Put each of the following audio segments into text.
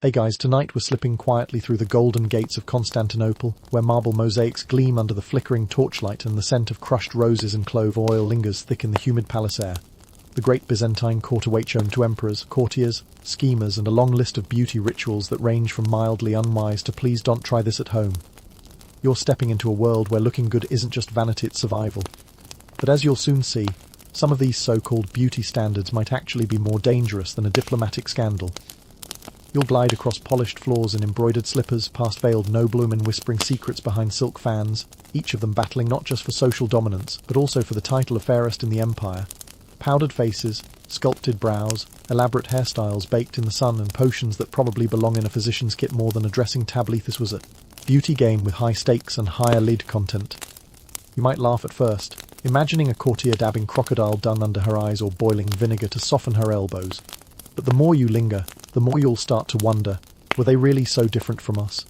Hey guys, tonight we're slipping quietly through the golden gates of Constantinople, where marble mosaics gleam under the flickering torchlight and the scent of crushed roses and clove oil lingers thick in the humid palace air. The great Byzantine court awaits home to emperors, courtiers, schemers, and a long list of beauty rituals that range from mildly unwise to please don't try this at home. You're stepping into a world where looking good isn't just vanity, it's survival. But as you'll soon see, some of these so-called beauty standards might actually be more dangerous than a diplomatic scandal. You'll glide across polished floors in embroidered slippers, past veiled noblewomen whispering secrets behind silk fans, each of them battling not just for social dominance, but also for the title of fairest in the empire. Powdered faces, sculpted brows, elaborate hairstyles baked in the sun, and potions that probably belong in a physician's kit more than a dressing tablet. This was a beauty game with high stakes and higher lead content. You might laugh at first, imagining a courtier dabbing crocodile dung under her eyes or boiling vinegar to soften her elbows. But the more you linger, the more you'll start to wonder, were they really so different from us?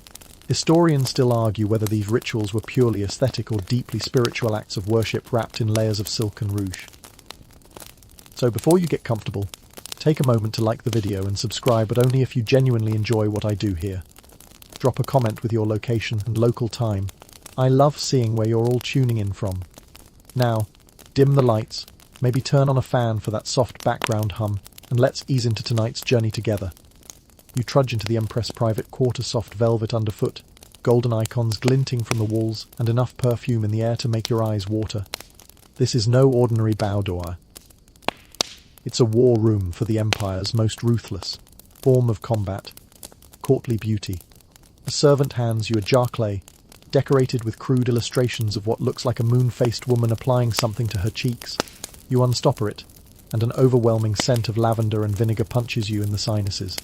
Historians still argue whether these rituals were purely aesthetic or deeply spiritual acts of worship wrapped in layers of silk and rouge. So before you get comfortable, take a moment to like the video and subscribe, but only if you genuinely enjoy what I do here. Drop a comment with your location and local time. I love seeing where you're all tuning in from. Now, dim the lights, maybe turn on a fan for that soft background hum, and let's ease into tonight's journey together. You trudge into the Empress private quarter, soft velvet underfoot, golden icons glinting from the walls, and enough perfume in the air to make your eyes water. This is no ordinary boudoir. It's a war room for the Empire's most ruthless form of combat, courtly beauty. A servant hands you a jar clay, decorated with crude illustrations of what looks like a moon-faced woman applying something to her cheeks. You unstopper it, and an overwhelming scent of lavender and vinegar punches you in the sinuses.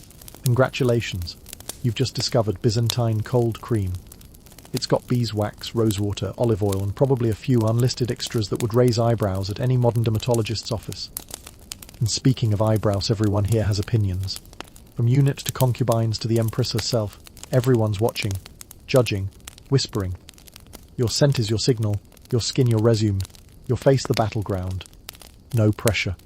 Congratulations, you've just discovered Byzantine cold cream. It's got beeswax, rosewater, olive oil, and probably a few unlisted extras that would raise eyebrows at any modern dermatologist's office. And speaking of eyebrows, everyone here has opinions. From eunuchs to concubines to the empress herself, everyone's watching, judging, whispering. Your scent is your signal, your skin your resume, your face the battleground. No pressure.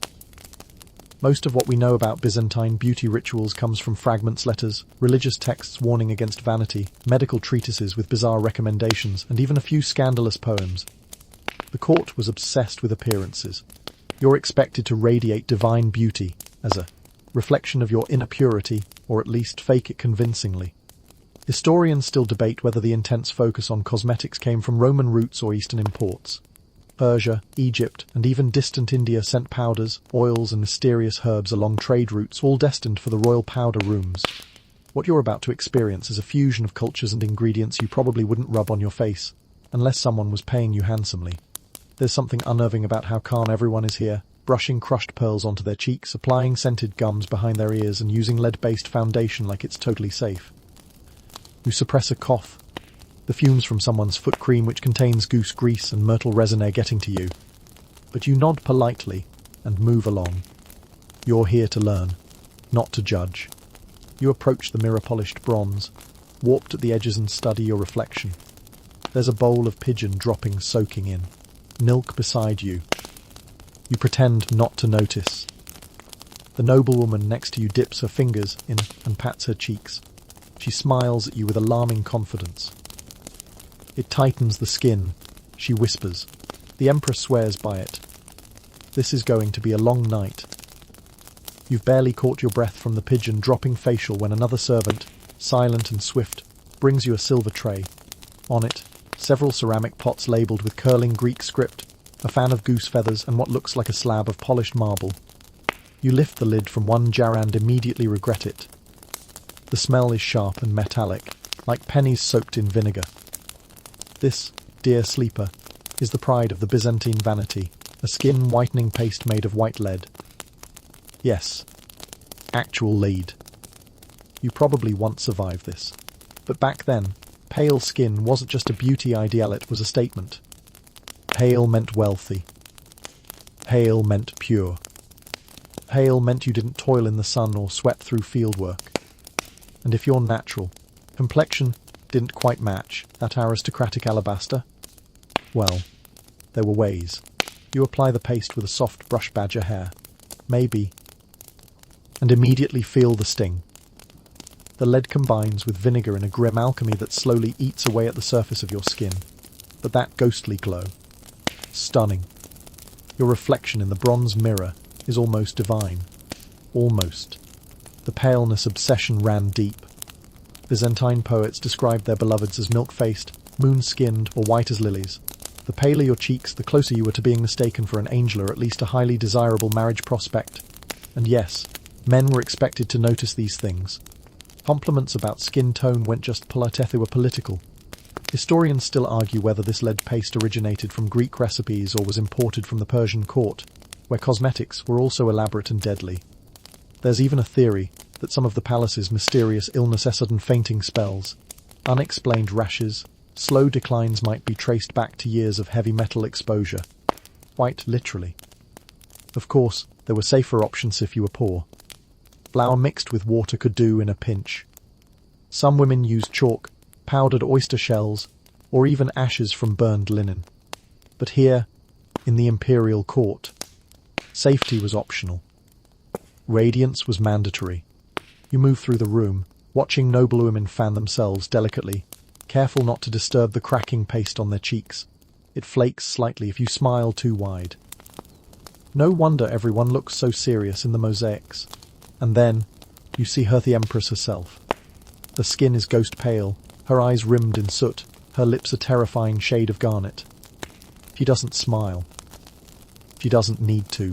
Most of what we know about Byzantine beauty rituals comes from fragments, letters, religious texts warning against vanity, medical treatises with bizarre recommendations, and even a few scandalous poems. The court was obsessed with appearances. You're expected to radiate divine beauty as a reflection of your inner purity, or at least fake it convincingly. Historians still debate whether the intense focus on cosmetics came from Roman roots or Eastern imports. Persia, Egypt, and even distant India sent powders, oils, and mysterious herbs along trade routes, all destined for the royal powder rooms. What you're about to experience is a fusion of cultures and ingredients you probably wouldn't rub on your face, unless someone was paying you handsomely. There's something unnerving about how calm everyone is here, brushing crushed pearls onto their cheeks, applying scented gums behind their ears, and using lead-based foundation like it's totally safe. You suppress a cough, the fumes from someone's foot cream which contains goose grease and myrtle resin are getting to you. But you nod politely and move along. You're here to learn, not to judge. You approach the mirror-polished bronze, warped at the edges, and study your reflection. There's a bowl of pigeon dropping soaking in, milk beside you. You pretend not to notice. The noblewoman next to you dips her fingers in and pats her cheeks. She smiles at you with alarming confidence. It tightens the skin, she whispers. The empress swears by it. This is going to be a long night. You've barely caught your breath from the pigeon dropping facial when another servant, silent and swift, brings you a silver tray. On it, several ceramic pots labelled with curling Greek script, a fan of goose feathers, and what looks like a slab of polished marble. You lift the lid from one jar and immediately regret it. The smell is sharp and metallic, like pennies soaked in vinegar. This, dear sleeper, is the pride of the Byzantine vanity, a skin-whitening paste made of white lead. Yes, actual lead. You probably once survived this. But back then, pale skin wasn't just a beauty ideal, it was a statement. Pale meant wealthy. Pale meant pure. Pale meant you didn't toil in the sun or sweat through fieldwork. And if your natural complexion didn't quite match that aristocratic alabaster, well, there were ways. You apply the paste with a soft brush badger hair, maybe, and immediately feel the sting. The lead combines with vinegar in a grim alchemy that slowly eats away at the surface of your skin. But that ghostly glow. Stunning. Your reflection in the bronze mirror is almost divine. Almost. The paleness obsession ran deep. Byzantine poets described their beloveds as milk-faced, moon-skinned, or white as lilies. The paler your cheeks, the closer you were to being mistaken for an angel or at least a highly desirable marriage prospect. And yes, men were expected to notice these things. Compliments about skin tone weren't just polite, they were political. Historians still argue whether this lead paste originated from Greek recipes or was imported from the Persian court, where cosmetics were also elaborate and deadly. There's even a theory that some of the palace's mysterious illnesses, sudden fainting spells, unexplained rashes, slow declines might be traced back to years of heavy metal exposure. Quite literally. Of course, there were safer options if you were poor. Flour mixed with water could do in a pinch. Some women used chalk, powdered oyster shells, or even ashes from burned linen. But here, in the imperial court, safety was optional. Radiance was mandatory. You move through the room, watching noblewomen fan themselves delicately, careful not to disturb the cracking paste on their cheeks. It flakes slightly if you smile too wide. No wonder everyone looks so serious in the mosaics. And then, you see her, the empress herself. Her skin is ghost pale, her eyes rimmed in soot, her lips a terrifying shade of garnet. She doesn't smile. She doesn't need to.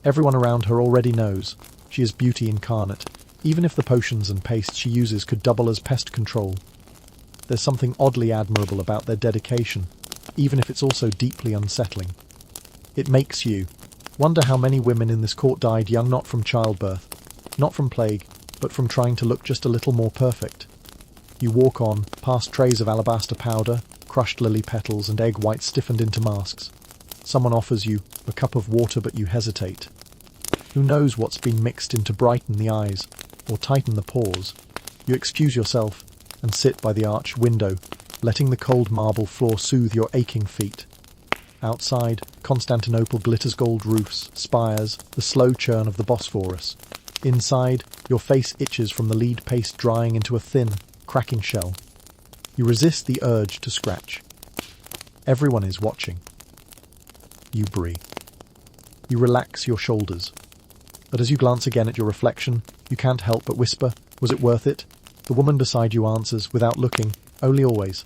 Everyone around her already knows. She is beauty incarnate, even if the potions and pastes she uses could double as pest control. There's something oddly admirable about their dedication, even if it's also deeply unsettling. It makes you wonder how many women in this court died young, not from childbirth, not from plague, but from trying to look just a little more perfect. You walk on, past trays of alabaster powder, crushed lily petals and egg whites stiffened into masks. Someone offers you a cup of water, but you hesitate. Who knows what's been mixed in to brighten the eyes or tighten the pores? You excuse yourself and sit by the arched window, letting the cold marble floor soothe your aching feet. Outside, Constantinople glitters, gold roofs, spires, the slow churn of the Bosphorus. Inside, your face itches from the lead paste drying into a thin, cracking shell. You resist the urge to scratch. Everyone is watching. You breathe. You relax your shoulders. But as you glance again at your reflection, you can't help but whisper, "Was it worth it?" The woman beside you answers, without looking, "Only always."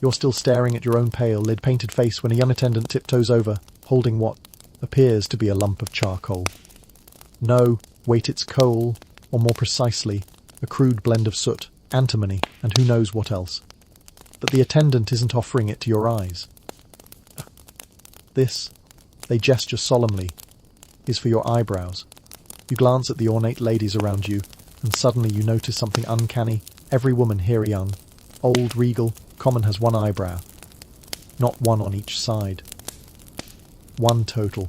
You're still staring at your own pale, lid-painted face when a young attendant tiptoes over, holding what appears to be a lump of charcoal. No, wait, it's coal, or more precisely, a crude blend of soot, antimony, and who knows what else. But the attendant isn't offering it to your eyes. This, they gesture solemnly, is for your eyebrows. You glance at the ornate ladies around you, and suddenly you notice something uncanny. Every woman here, young, old, regal, common, has one eyebrow. Not one on each side. One total.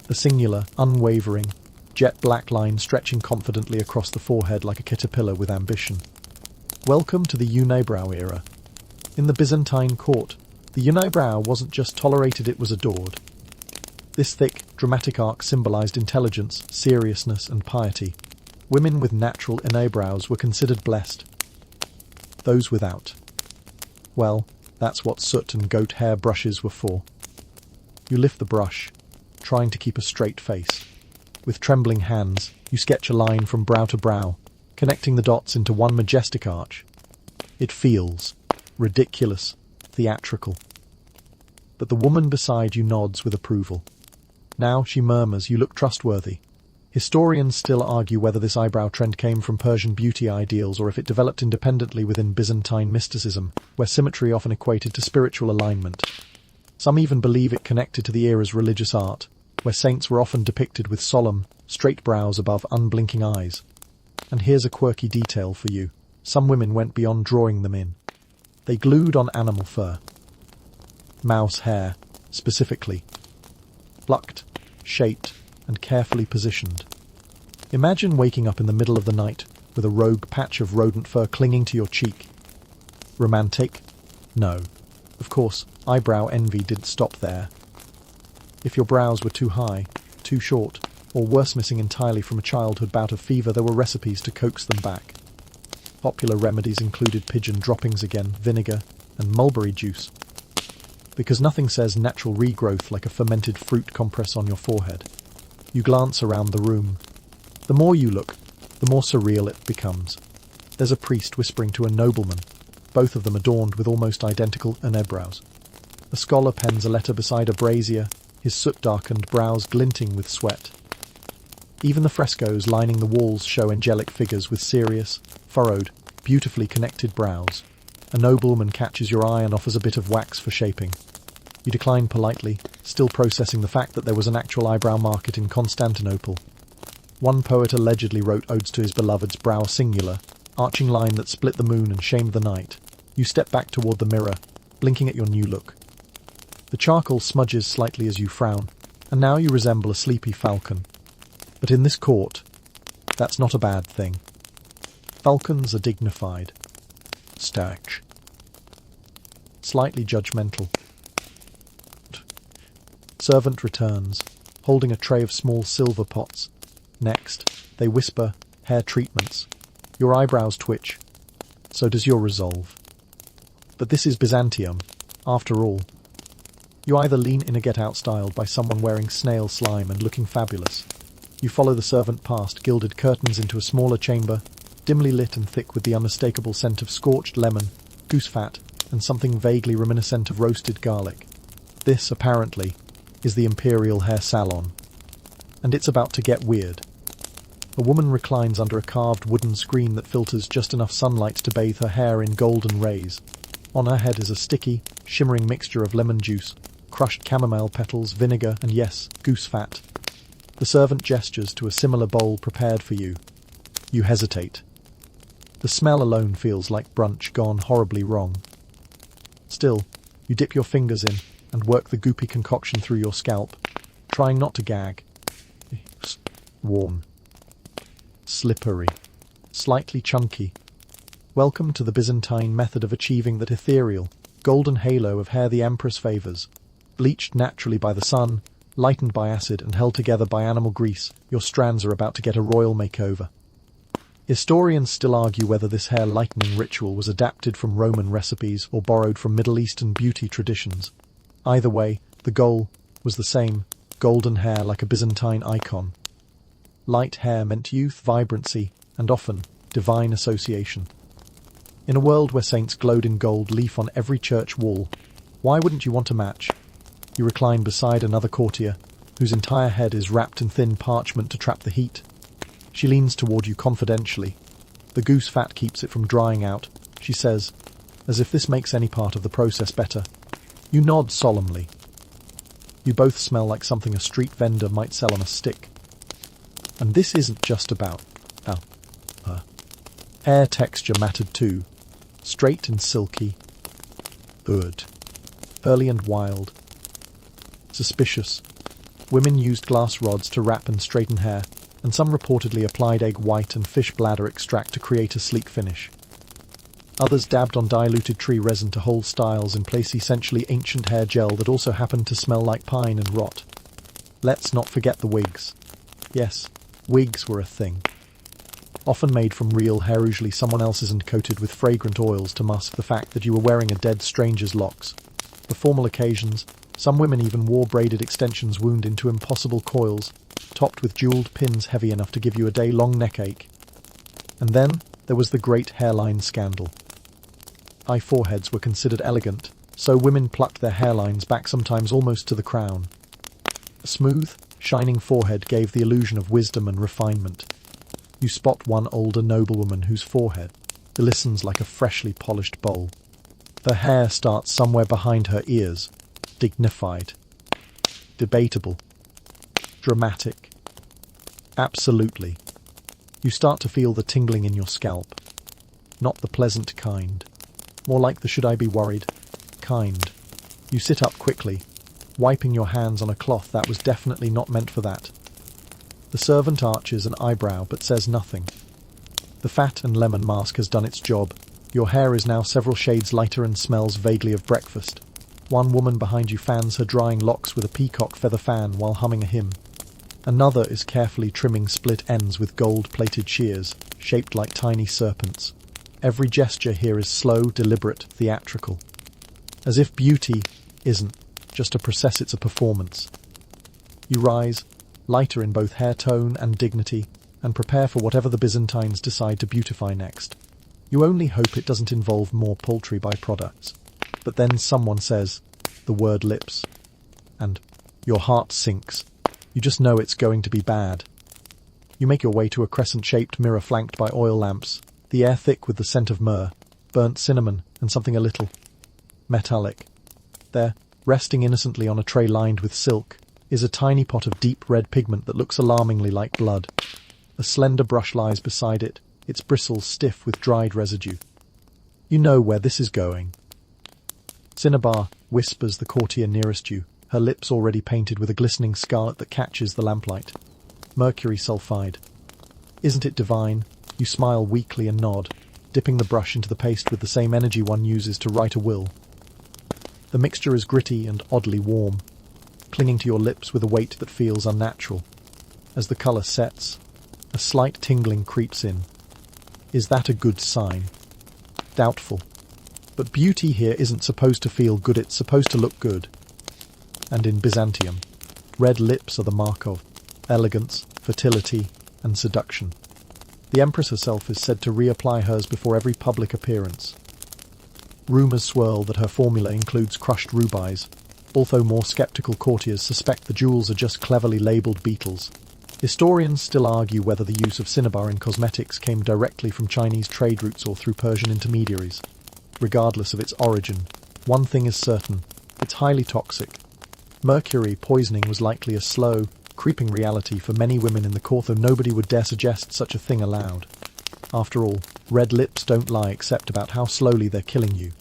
A singular, unwavering, jet black line stretching confidently across the forehead like a caterpillar with ambition. Welcome to the unibrow era. In the Byzantine court, the unibrow wasn't just tolerated, it was adored. This thick, dramatic arc symbolized intelligence, seriousness, and piety. Women with natural unibrows were considered blessed. Those without, well, that's what soot and goat hair brushes were for. You lift the brush, trying to keep a straight face. With trembling hands, you sketch a line from brow to brow, connecting the dots into one majestic arch. It feels ridiculous, theatrical. But the woman beside you nods with approval. Now she murmurs, "You look trustworthy." Historians still argue whether this eyebrow trend came from Persian beauty ideals or if it developed independently within Byzantine mysticism, where symmetry often equated to spiritual alignment. Some even believe it connected to the era's religious art, where saints were often depicted with solemn, straight brows above unblinking eyes. And here's a quirky detail for you. Some women went beyond drawing them in. They glued on animal fur. Mouse hair, specifically. Plucked, shaped, and carefully positioned. Imagine waking up in the middle of the night with a rogue patch of rodent fur clinging to your cheek. Romantic? No. Of course, eyebrow envy didn't stop there. If your brows were too high, too short, or worse, missing entirely from a childhood bout of fever, there were recipes to coax them back. Popular remedies included pigeon droppings again, vinegar, and mulberry juice. Because nothing says natural regrowth like a fermented fruit compress on your forehead. You glance around the room. The more you look, the more surreal it becomes. There's a priest whispering to a nobleman, both of them adorned with almost identical eyebrows. A scholar pens a letter beside a brazier, his soot-darkened brows glinting with sweat. Even the frescoes lining the walls show angelic figures with serious, furrowed, beautifully connected brows. A noblewoman catches your eye and offers a bit of wax for shaping. You decline politely, still processing the fact that there was an actual eyebrow market in Constantinople. One poet allegedly wrote odes to his beloved's brow singular, arching line that split the moon and shamed the night. You step back toward the mirror, blinking at your new look. The charcoal smudges slightly as you frown, and now you resemble a sleepy falcon. But in this court, that's not a bad thing. Falcons are dignified. Starch. Slightly judgmental. Servant returns, holding a tray of small silver pots. Next, they whisper, hair treatments. Your eyebrows twitch. So does your resolve. But this is Byzantium, after all. You either lean in or get out-styled by someone wearing snail slime and looking fabulous. You follow the servant past gilded curtains into a smaller chamber, dimly lit and thick with the unmistakable scent of scorched lemon, goose fat, and something vaguely reminiscent of roasted garlic. This, apparently, is the Imperial Hair Salon. And it's about to get weird. A woman reclines under a carved wooden screen that filters just enough sunlight to bathe her hair in golden rays. On her head is a sticky, shimmering mixture of lemon juice, crushed chamomile petals, vinegar, and yes, goose fat. The servant gestures to a similar bowl prepared for you. You hesitate. The smell alone feels like brunch gone horribly wrong. Still, you dip your fingers in and work the goopy concoction through your scalp, trying not to gag. Warm. Slippery. Slightly chunky. Welcome to the Byzantine method of achieving that ethereal, golden halo of hair the Empress favors. Bleached naturally by the sun, lightened by acid and held together by animal grease, your strands are about to get a royal makeover. Historians still argue whether this hair lightening ritual was adapted from Roman recipes or borrowed from Middle Eastern beauty traditions. Either way, the goal was the same, golden hair like a Byzantine icon. Light hair meant youth, vibrancy, and often, divine association. In a world where saints glowed in gold leaf on every church wall, why wouldn't you want a match? You recline beside another courtier, whose entire head is wrapped in thin parchment to trap the heat. She leans toward you confidentially. The goose fat keeps it from drying out, she says, as if this makes any part of the process better. You nod solemnly. You both smell like something a street vendor might sell on a stick. And this isn't just about, her hair texture mattered too. Straight and silky. Good. Early and wild. Suspicious. Women used glass rods to wrap and straighten hair, and some reportedly applied egg white and fish bladder extract to create a sleek finish. Others dabbed on diluted tree resin to hold styles in place, essentially ancient hair gel that also happened to smell like pine and rot. Let's not forget the wigs. Yes, wigs were a thing. Often made from real hair, usually someone else's, and coated with fragrant oils to mask the fact that you were wearing a dead stranger's locks. For formal occasions, some women even wore braided extensions wound into impossible coils, topped with jeweled pins heavy enough to give you a day-long neck ache. And then there was the great hairline scandal. High foreheads were considered elegant, so women plucked their hairlines back, sometimes almost to the crown. A smooth, shining forehead gave the illusion of wisdom and refinement. You spot one older noblewoman whose forehead glistens like a freshly polished bowl. Her hair starts somewhere behind her ears. Dignified. Debatable. Dramatic. Absolutely. You start to feel the tingling in your scalp. Not the pleasant kind. More like the should I be worried kind. You sit up quickly, wiping your hands on a cloth that was definitely not meant for that. The servant arches an eyebrow but says nothing. The fat and lemon mask has done its job. Your hair is now several shades lighter and smells vaguely of breakfast. One woman behind you fans her drying locks with a peacock feather fan while humming a hymn. Another is carefully trimming split ends with gold-plated shears, shaped like tiny serpents. Every gesture here is slow, deliberate, theatrical. As if beauty isn't just a process, it's a performance. You rise, lighter in both hair tone and dignity, and prepare for whatever the Byzantines decide to beautify next. You only hope it doesn't involve more paltry byproducts. But then someone says the word lips, and your heart sinks. You just know it's going to be bad. You make your way to a crescent-shaped mirror flanked by oil lamps, the air thick with the scent of myrrh, burnt cinnamon, and something a little metallic. There, resting innocently on a tray lined with silk, is a tiny pot of deep red pigment that looks alarmingly like blood. A slender brush lies beside it, its bristles stiff with dried residue. You know where this is going. Cinnabar, whispers the courtier nearest you, her lips already painted with a glistening scarlet that catches the lamplight. Mercury sulfide. Isn't it divine? You smile weakly and nod, dipping the brush into the paste with the same energy one uses to write a will. The mixture is gritty and oddly warm, clinging to your lips with a weight that feels unnatural. As the colour sets, a slight tingling creeps in. Is that a good sign? Doubtful. But beauty here isn't supposed to feel good, it's supposed to look good. And in Byzantium, red lips are the mark of elegance, fertility, and seduction. The empress herself is said to reapply hers before every public appearance. Rumours swirl that her formula includes crushed rubies, although more sceptical courtiers suspect the jewels are just cleverly labelled beetles. Historians still argue whether the use of cinnabar in cosmetics came directly from Chinese trade routes or through Persian intermediaries. Regardless of its origin, one thing is certain: it's highly toxic. Mercury poisoning was likely a slow, creeping reality for many women in the court, though nobody would dare suggest such a thing aloud. After all, red lips don't lie except about how slowly they're killing you.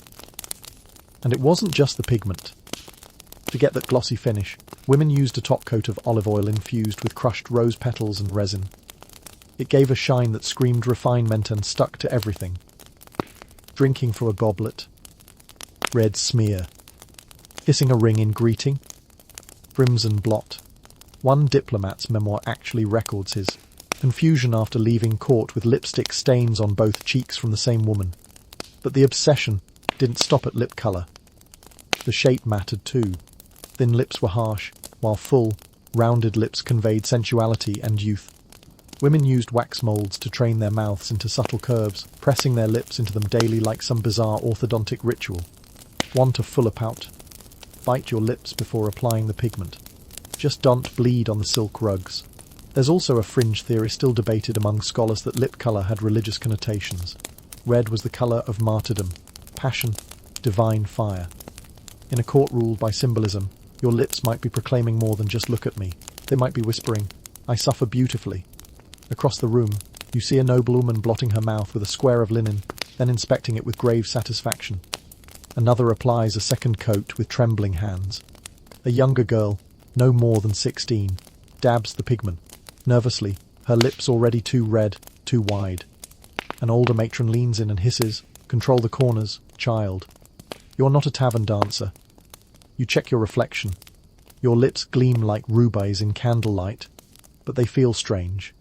And it wasn't just the pigment. To get that glossy finish, women used a top coat of olive oil infused with crushed rose petals and resin. It gave a shine that screamed refinement and stuck to everything. Drinking from a goblet. Red smear. Kissing a ring in greeting. Crimson blot. One diplomat's memoir actually records his confusion after leaving court with lipstick stains on both cheeks from the same woman. But the obsession didn't stop at lip colour. The shape mattered too. Thin lips were harsh, while full, rounded lips conveyed sensuality and youth. Women used wax molds to train their mouths into subtle curves, pressing their lips into them daily like some bizarre orthodontic ritual. Want a fuller pout? Bite your lips before applying the pigment. Just don't bleed on the silk rugs. There's also a fringe theory still debated among scholars that lip colour had religious connotations. Red was the colour of martyrdom, passion, divine fire. In a court ruled by symbolism, your lips might be proclaiming more than just look at me. They might be whispering, I suffer beautifully. Across the room, you see a noblewoman blotting her mouth with a square of linen, then inspecting it with grave satisfaction. Another applies a second coat with trembling hands. A younger girl, no more than 16, dabs the pigment, nervously, her lips already too red, too wide. An older matron leans in and hisses, control the corners, child. You're not a tavern dancer. You check your reflection. Your lips gleam like rubies in candlelight, but they feel strange.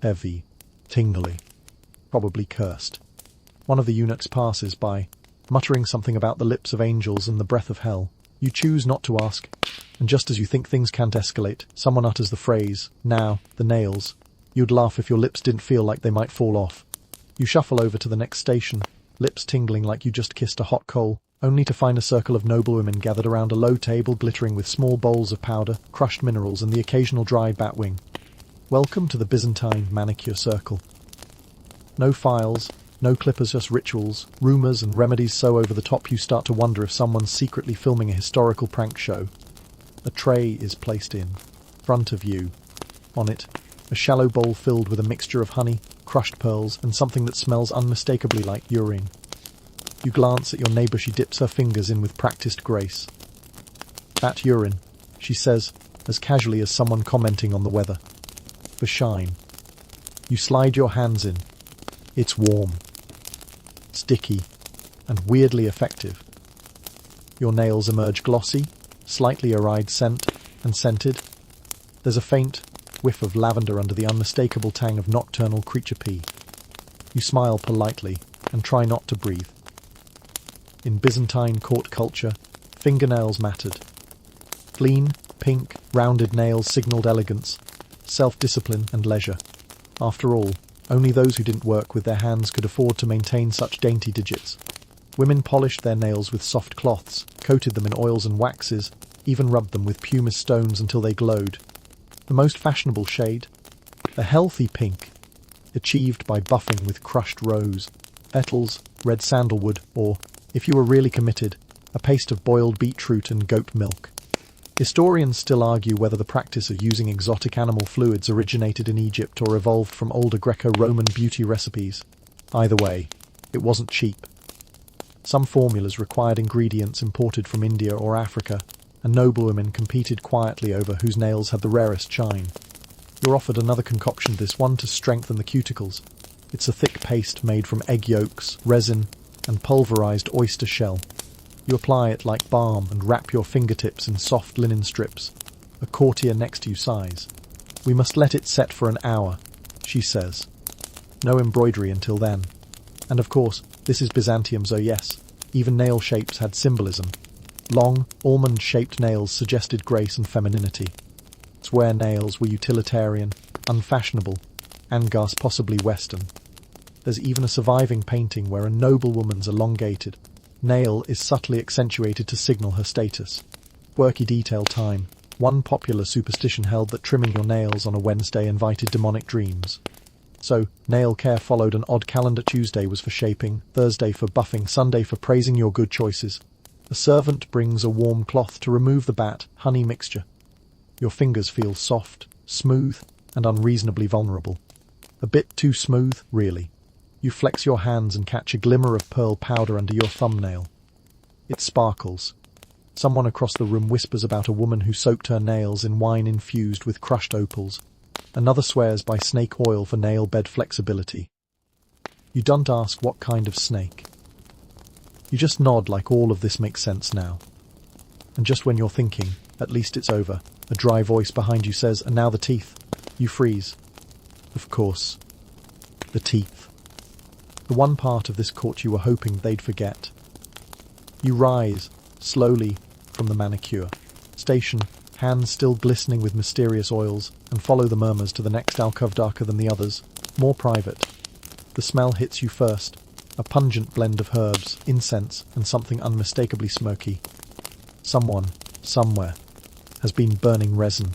Heavy, tingly, probably cursed. One of the eunuchs passes by, muttering something about the lips of angels and the breath of hell. You choose not to ask, and just as you think things can't escalate, someone utters the phrase, now, the nails. You'd laugh if your lips didn't feel like they might fall off. You shuffle over to the next station, lips tingling like you just kissed a hot coal, only to find a circle of noblewomen gathered around a low table glittering with small bowls of powder, crushed minerals, and the occasional dried batwing. Welcome to the Byzantine manicure circle. No files, no clippers, just rituals, rumours and remedies so over the top you start to wonder if someone's secretly filming a historical prank show. A tray is placed in front of you. On it, a shallow bowl filled with a mixture of honey, crushed pearls, and something that smells unmistakably like urine. You glance at your neighbour. She dips her fingers in with practiced grace. That urine, she says, as casually as someone commenting on the weather. For shine. You slide your hands in. It's warm, sticky, and weirdly effective. Your nails emerge glossy, slightly arid scent, and scented. There's a faint whiff of lavender under the unmistakable tang of nocturnal creature pea. You smile politely, and try not to breathe. In Byzantine court culture, fingernails mattered. Clean, pink, rounded nails signalled elegance, self-discipline and leisure. After all, only those who didn't work with their hands could afford to maintain such dainty digits. Women polished their nails with soft cloths, coated them in oils and waxes, even rubbed them with pumice stones until they glowed. The most fashionable shade? A healthy pink, achieved by buffing with crushed rose, petals, red sandalwood, or, if you were really committed, a paste of boiled beetroot and goat milk. Historians still argue whether the practice of using exotic animal fluids originated in Egypt or evolved from older Greco-Roman beauty recipes. Either way, it wasn't cheap. Some formulas required ingredients imported from India or Africa, and noblewomen competed quietly over whose nails had the rarest shine. You're offered another concoction, this one to strengthen the cuticles. It's a thick paste made from egg yolks, resin, and pulverized oyster shell. You apply it like balm and wrap your fingertips in soft linen strips. A courtier next to you sighs. "We must let it set for an hour," she says. No embroidery until then. And of course, this is Byzantium, so yes, even nail shapes had symbolism. Long, almond-shaped nails suggested grace and femininity. Square nails were utilitarian, unfashionable, and possibly Western. There's even a surviving painting where a noblewoman's elongated nail is subtly accentuated to signal her status. Quirky detail time. One popular superstition held that trimming your nails on a Wednesday invited demonic dreams. So, nail care followed an odd calendar. Tuesday was for shaping, Thursday for buffing, Sunday for praising your good choices. A servant brings a warm cloth to remove the bat-honey mixture. Your fingers feel soft, smooth, and unreasonably vulnerable. A bit too smooth, really. You flex your hands and catch a glimmer of pearl powder under your thumbnail. It sparkles. Someone across the room whispers about a woman who soaked her nails in wine infused with crushed opals. Another swears by snake oil for nail bed flexibility. You don't ask what kind of snake. You just nod like all of this makes sense now. And just when you're thinking, at least it's over, a dry voice behind you says, "And now the teeth." You freeze. Of course. The teeth. The one part of this court you were hoping they'd forget. You rise, slowly, from the manicure station, hands still glistening with mysterious oils, and follow the murmurs to the next alcove, darker than the others, more private. The smell hits you first, a pungent blend of herbs, incense, and something unmistakably smoky. Someone, somewhere, has been burning resin,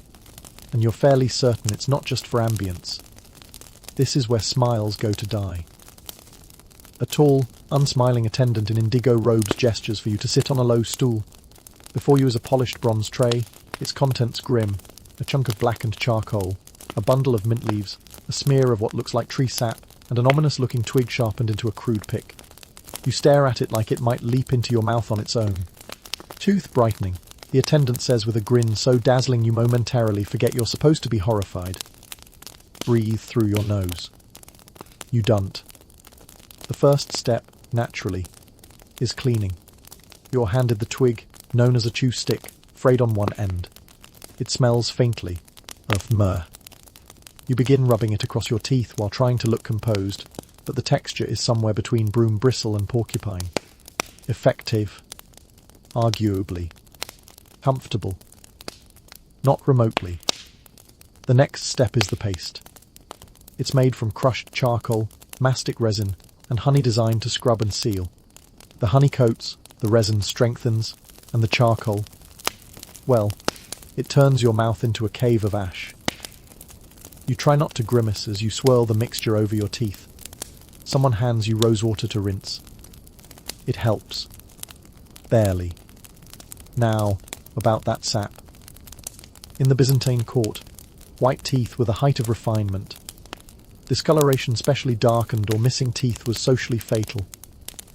and you're fairly certain it's not just for ambience. This is where smiles go to die. A tall, unsmiling attendant in indigo robes gestures for you to sit on a low stool. Before you is a polished bronze tray, its contents grim, a chunk of blackened charcoal, a bundle of mint leaves, a smear of what looks like tree sap, and an ominous-looking twig sharpened into a crude pick. You stare at it like it might leap into your mouth on its own. "Tooth brightening," the attendant says with a grin so dazzling you momentarily forget you're supposed to be horrified. Breathe through your nose. You don't. The first step, naturally, is cleaning. You're handed the twig, known as a chew stick, frayed on one end. It smells faintly of myrrh. You begin rubbing it across your teeth while trying to look composed, but the texture is somewhere between broom bristle and porcupine. Effective. Arguably. Comfortable. Not remotely. The next step is the paste. It's made from crushed charcoal, mastic resin, and honey designed to scrub and seal. The honey coats, the resin strengthens, and the charcoal, well, it turns your mouth into a cave of ash. You try not to grimace as you swirl the mixture over your teeth. Someone hands you rosewater to rinse. It helps. Barely. Now, about that sap. In the Byzantine court, white teeth were the height of refinement. Discoloration, specially darkened or missing teeth, was socially fatal.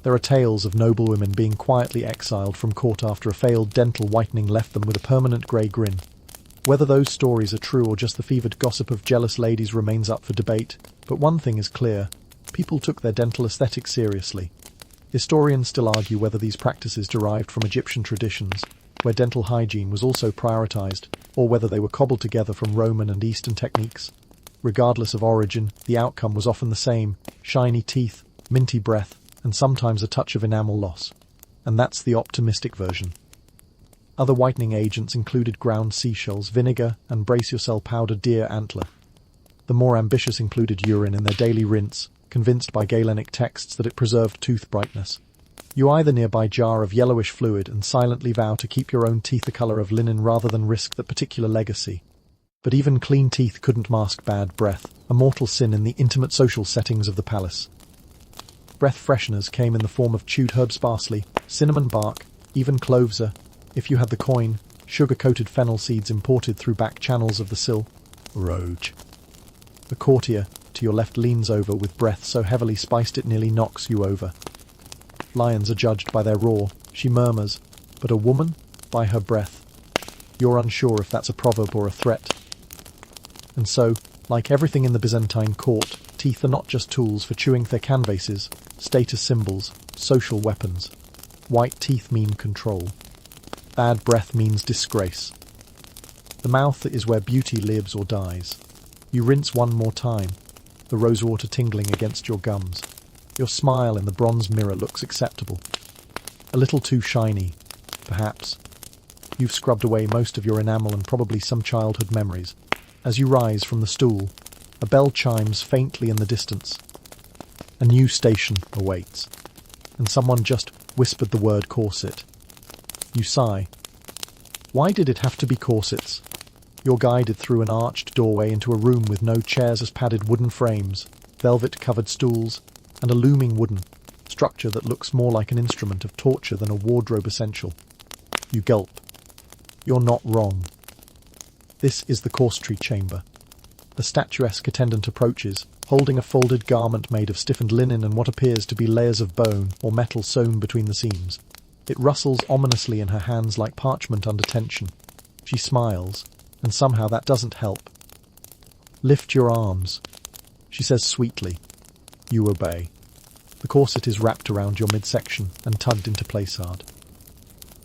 There are tales of noblewomen being quietly exiled from court after a failed dental whitening left them with a permanent grey grin. Whether those stories are true or just the fevered gossip of jealous ladies remains up for debate, but one thing is clear: people took their dental aesthetics seriously. Historians still argue whether these practices derived from Egyptian traditions, where dental hygiene was also prioritized, or whether they were cobbled together from Roman and Eastern techniques. Regardless of origin, the outcome was often the same: shiny teeth, minty breath, and sometimes a touch of enamel loss. And that's the optimistic version. Other whitening agents included ground seashells, vinegar, and brace yourself powdered deer antler. The more ambitious included urine in their daily rinse, convinced by Galenic texts that it preserved tooth brightness. You eye the nearby jar of yellowish fluid and silently vow to keep your own teeth the colour of linen rather than risk that particular legacy. But even clean teeth couldn't mask bad breath, a mortal sin in the intimate social settings of the palace. Breath fresheners came in the form of chewed herb parsley, cinnamon bark, even cloves, if you had the coin, sugar-coated fennel seeds imported through back channels of the Sil. Roge. The courtier to your left leans over with breath so heavily spiced it nearly knocks you over. Lions are judged by their roar, she murmurs, but a woman, by her breath. You're unsure if that's a proverb or a threat. And so, like everything in the Byzantine court, teeth are not just tools for chewing their canvases, status symbols, social weapons. White teeth mean control. Bad breath means disgrace. The mouth is where beauty lives or dies. You rinse one more time, the rosewater tingling against your gums. Your smile in the bronze mirror looks acceptable. A little too shiny, perhaps. You've scrubbed away most of your enamel and probably some childhood memories. As you rise from the stool, a bell chimes faintly in the distance. A new station awaits, and someone just whispered the word corset. You sigh. Why did it have to be corsets? You're guided through an arched doorway into a room with no chairs as padded wooden frames, velvet-covered stools, and a looming wooden structure that looks more like an instrument of torture than a wardrobe essential. You gulp. You're not wrong. This is the courtier chamber. The statuesque attendant approaches, holding a folded garment made of stiffened linen and what appears to be layers of bone or metal sewn between the seams. It rustles ominously in her hands like parchment under tension. She smiles, and somehow that doesn't help. Lift your arms, she says sweetly. You obey. The corset is wrapped around your midsection and tugged into place hard.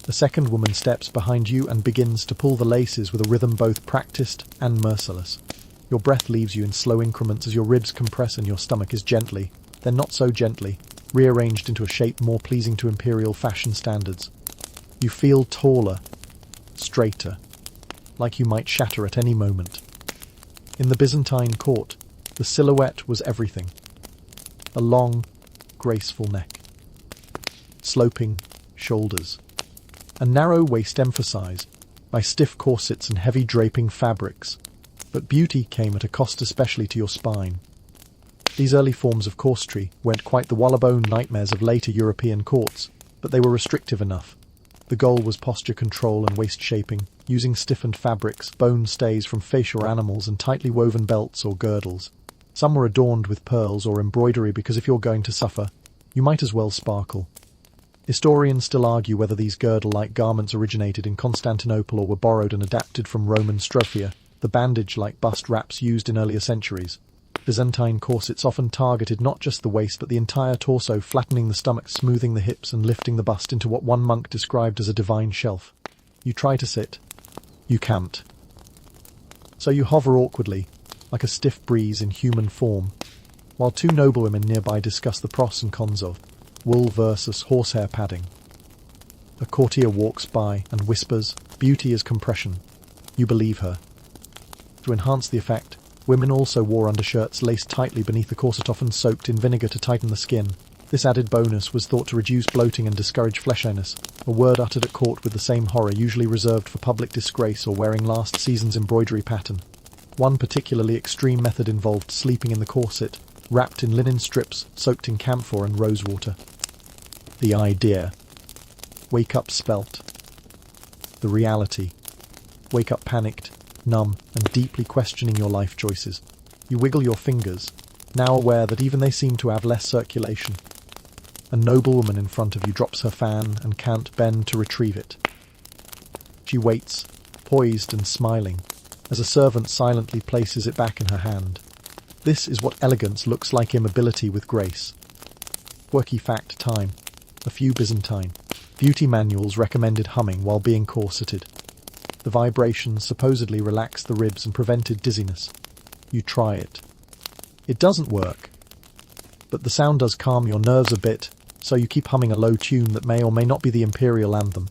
The second woman steps behind you and begins to pull the laces with a rhythm both practiced and merciless. Your breath leaves you in slow increments as your ribs compress and your stomach is gently, then not so gently, rearranged into a shape more pleasing to imperial fashion standards. You feel taller, straighter, like you might shatter at any moment. In the Byzantine court, the silhouette was everything. A long, graceful neck, sloping shoulders, a narrow waist emphasized by stiff corsets and heavy draping fabrics. But beauty came at a cost, especially to your spine. These early forms of courtier weren't quite the wallabone nightmares of later European courts, but they were restrictive enough. The goal was posture control and waist shaping, using stiffened fabrics, bone stays from fish or animals, and tightly woven belts or girdles. Some were adorned with pearls or embroidery because if you're going to suffer, you might as well sparkle. Historians still argue whether these girdle-like garments originated in Constantinople or were borrowed and adapted from Roman strophia, the bandage-like bust wraps used in earlier centuries. Byzantine corsets often targeted not just the waist but the entire torso, flattening the stomach, smoothing the hips, and lifting the bust into what one monk described as a divine shelf. You try to sit. You can't. So you hover awkwardly, like a stiff breeze in human form, while two noblewomen nearby discuss the pros and cons of wool versus horsehair padding. A courtier walks by and whispers, "Beauty is compression." You believe her. To enhance the effect, women also wore undershirts laced tightly beneath the corset, often soaked in vinegar to tighten the skin. This added bonus was thought to reduce bloating and discourage fleshiness, a word uttered at court with the same horror, usually reserved for public disgrace or wearing last season's embroidery pattern. One particularly extreme method involved sleeping in the corset, wrapped in linen strips soaked in camphor and rosewater. The idea. Wake up spelt. The reality. Wake up panicked, numb, and deeply questioning your life choices. You wiggle your fingers, now aware that even they seem to have less circulation. A noblewoman in front of you drops her fan and can't bend to retrieve it. She waits, poised and smiling, as a servant silently places it back in her hand. This is what elegance looks like: immobility with grace. Quirky fact time. A few Byzantine beauty manuals recommended humming while being corseted. The vibrations supposedly relaxed the ribs and prevented dizziness. You try it. It doesn't work. But the sound does calm your nerves a bit, so you keep humming a low tune that may or may not be the imperial anthem.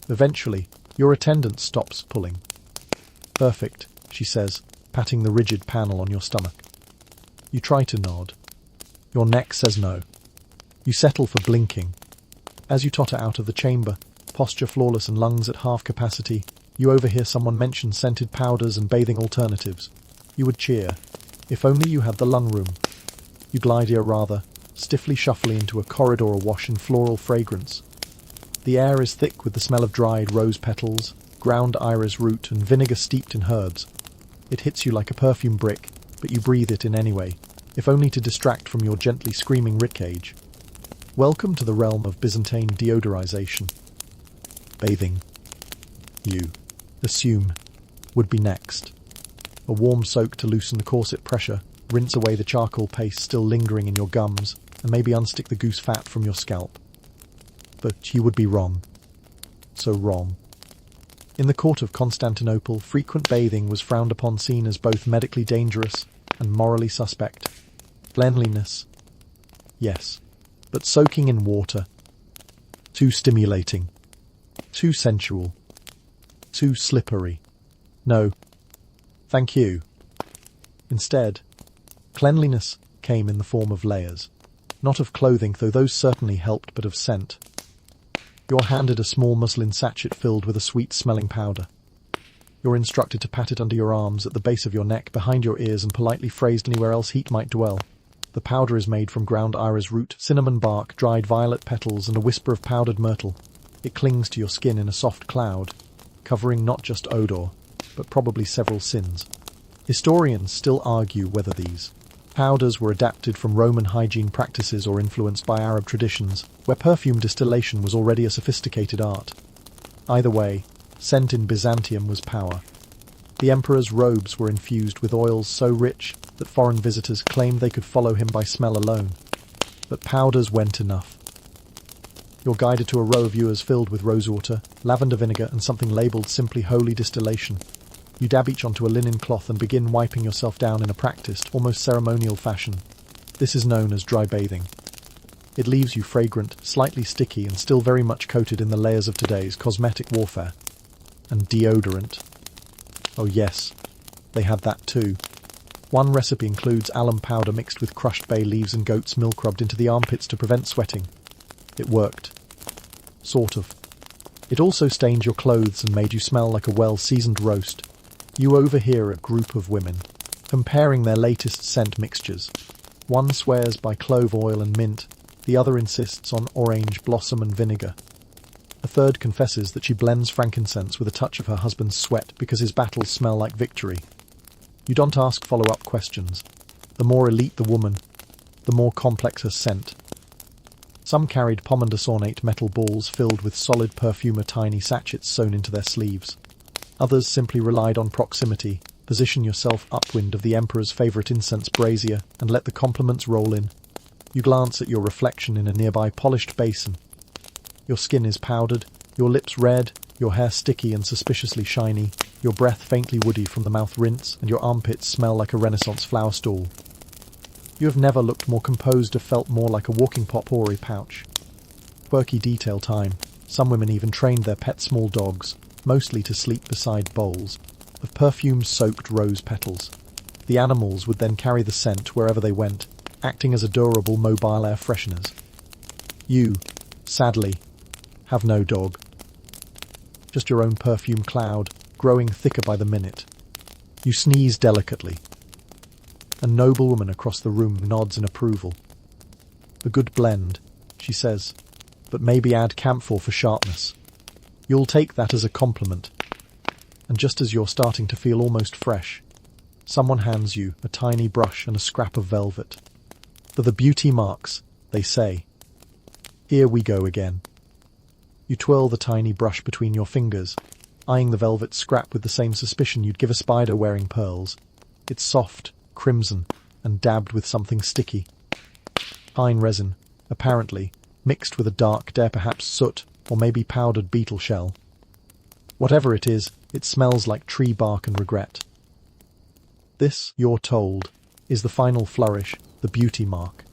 Eventually, your attendant stops pulling. "Perfect," she says, patting the rigid panel on your stomach. You try to nod. Your neck says no. You settle for blinking. As you totter out of the chamber, posture flawless and lungs at half capacity, you overhear someone mention scented powders and bathing alternatives. You would cheer, if only you had the lung room. You glide rather stiffly shuffling into a corridor awash in floral fragrance. The air is thick with the smell of dried rose petals, ground iris root, and vinegar steeped in herbs. It hits you like a perfume brick, but you breathe it in anyway, if only to distract from your gently screaming ribcage. Welcome to the realm of Byzantine deodorization. Bathing, you assume, would be next. A warm soak to loosen the corset pressure, rinse away the charcoal paste still lingering in your gums, and maybe unstick the goose fat from your scalp. But you would be wrong. So wrong. In the court of Constantinople, frequent bathing was frowned upon, seen as both medically dangerous and morally suspect. Cleanliness, yes, but soaking in water, too stimulating, too sensual, too slippery. No, thank you. Instead, cleanliness came in the form of layers, not of clothing, though those certainly helped, but of scent. You're handed a small muslin sachet filled with a sweet-smelling powder. You're instructed to pat it under your arms, at the base of your neck, behind your ears, and politely phrased anywhere else heat might dwell. The powder is made from ground iris root, cinnamon bark, dried violet petals, and a whisper of powdered myrtle. It clings to your skin in a soft cloud, covering not just odor, but probably several sins. Historians still argue whether these powders were adapted from Roman hygiene practices or influenced by Arab traditions, where perfume distillation was already a sophisticated art. Either way, scent in Byzantium was power. The emperor's robes were infused with oils so rich that foreign visitors claimed they could follow him by smell alone. But powders weren't enough. You're guided to a row of ewers filled with rosewater, lavender vinegar, and something labelled simply holy distillation. You dab each onto a linen cloth and begin wiping yourself down in a practiced, almost ceremonial fashion. This is known as dry bathing. It leaves you fragrant, slightly sticky, and still very much coated in the layers of today's cosmetic warfare. And deodorant. Oh yes, they had that too. One recipe includes alum powder mixed with crushed bay leaves and goat's milk rubbed into the armpits to prevent sweating. It worked. Sort of. It also stained your clothes and made you smell like a well-seasoned roast. You overhear a group of women comparing their latest scent mixtures. One swears by clove oil and mint, the other insists on orange blossom and vinegar. A third confesses that she blends frankincense with a touch of her husband's sweat because his battles smell like victory. You don't ask follow-up questions. The more elite the woman, the more complex her scent. Some carried pomander ornate metal balls filled with solid perfumer tiny sachets sewn into their sleeves. Others simply relied on proximity. Position yourself upwind of the emperor's favourite incense brazier and let the compliments roll in. You glance at your reflection in a nearby polished basin. Your skin is powdered, your lips red, your hair sticky and suspiciously shiny, your breath faintly woody from the mouth rinse, and your armpits smell like a Renaissance flower stall. You have never looked more composed or felt more like a walking potpourri pouch. Quirky detail time. Some women even trained their pet small dogs, mostly to sleep beside bowls of perfume-soaked rose petals. The animals would then carry the scent wherever they went, acting as adorable mobile air fresheners. You, sadly, have no dog. Just your own perfume cloud, growing thicker by the minute. You sneeze delicately. A noblewoman across the room nods in approval. A good blend, she says, but maybe add camphor for sharpness. You'll take that as a compliment. And just as you're starting to feel almost fresh, someone hands you a tiny brush and a scrap of velvet. For the beauty marks, they say. Here we go again. You twirl the tiny brush between your fingers, eyeing the velvet scrap with the same suspicion you'd give a spider wearing pearls. It's soft, crimson, and dabbed with something sticky. Pine resin, apparently, mixed with a dark, perhaps soot, or maybe powdered beetle shell. Whatever it is, it smells like tree bark and regret. This, you're told, is the final flourish, the beauty mark.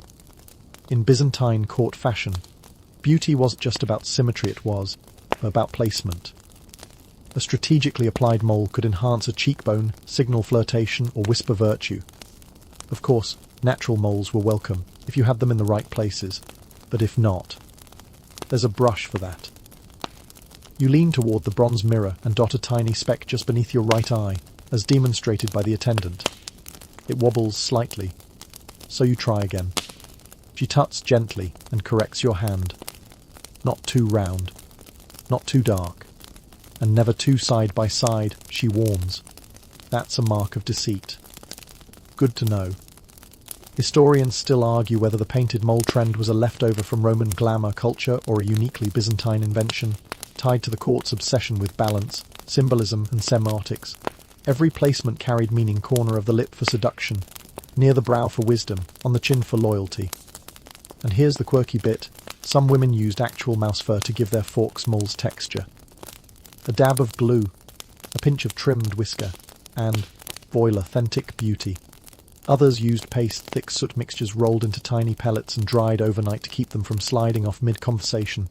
In Byzantine court fashion, beauty wasn't just about symmetry, it was about placement. A strategically applied mole could enhance a cheekbone, signal flirtation, or whisper virtue. Of course, natural moles were welcome if you had them in the right places, but if not, there's a brush for that. You lean toward the bronze mirror and dot a tiny speck just beneath your right eye, as demonstrated by the attendant. It wobbles slightly, so you try again. She tuts gently and corrects your hand. Not too round, not too dark, and never too side by side, she warns. That's a mark of deceit. Good to know. Historians still argue whether the painted mole trend was a leftover from Roman glamour culture or a uniquely Byzantine invention, tied to the court's obsession with balance, symbolism, and semiotics. Every placement carried meaning: corner of the lip for seduction, near the brow for wisdom, on the chin for loyalty. And here's the quirky bit: some women used actual mouse fur to give their forks moles texture. A dab of glue, a pinch of trimmed whisker, and, voila, authentic beauty. Others used paste-thick soot mixtures rolled into tiny pellets and dried overnight to keep them from sliding off mid-conversation.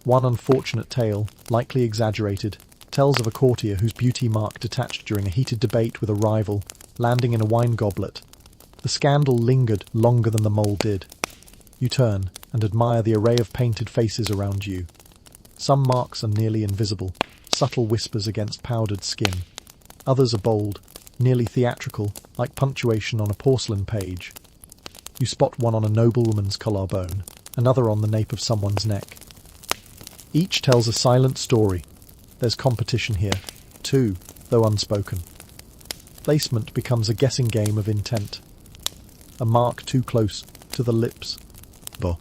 One unfortunate tale, likely exaggerated, tells of a courtier whose beauty mark detached during a heated debate with a rival, landing in a wine goblet. The scandal lingered longer than the mole did. You turn and admire the array of painted faces around you. Some marks are nearly invisible, subtle whispers against powdered skin. Others are bold, nearly theatrical, like punctuation on a porcelain page. You spot one on a noblewoman's collarbone, another on the nape of someone's neck. Each tells a silent story. There's competition here, too, though unspoken. Placement becomes a guessing game of intent. A mark too close to the lips. Bo.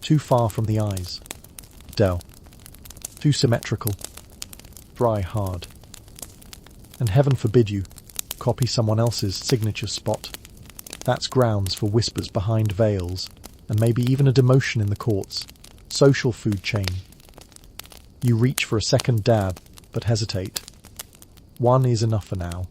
Too far from the eyes. Del. Too symmetrical. Try hard. And heaven forbid you copy someone else's signature spot. That's grounds for whispers behind veils, and maybe even a demotion in the court's social food chain. You reach for a second dab, but hesitate. One is enough for now.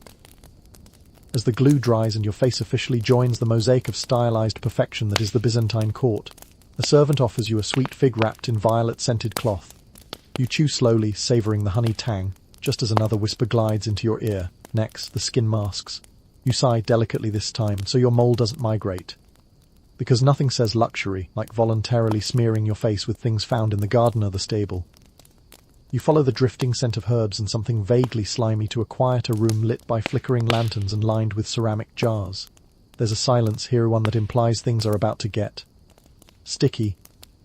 As the glue dries and your face officially joins the mosaic of stylized perfection that is the Byzantine court, a servant offers you a sweet fig wrapped in violet-scented cloth. You chew slowly, savoring the honey tang, just as another whisper glides into your ear. Next, the skin masks. You sigh delicately this time, so your mole doesn't migrate. Because nothing says luxury like voluntarily smearing your face with things found in the garden or the stable. You follow the drifting scent of herbs and something vaguely slimy to a quieter room lit by flickering lanterns and lined with ceramic jars. There's a silence here, one that implies things are about to get sticky.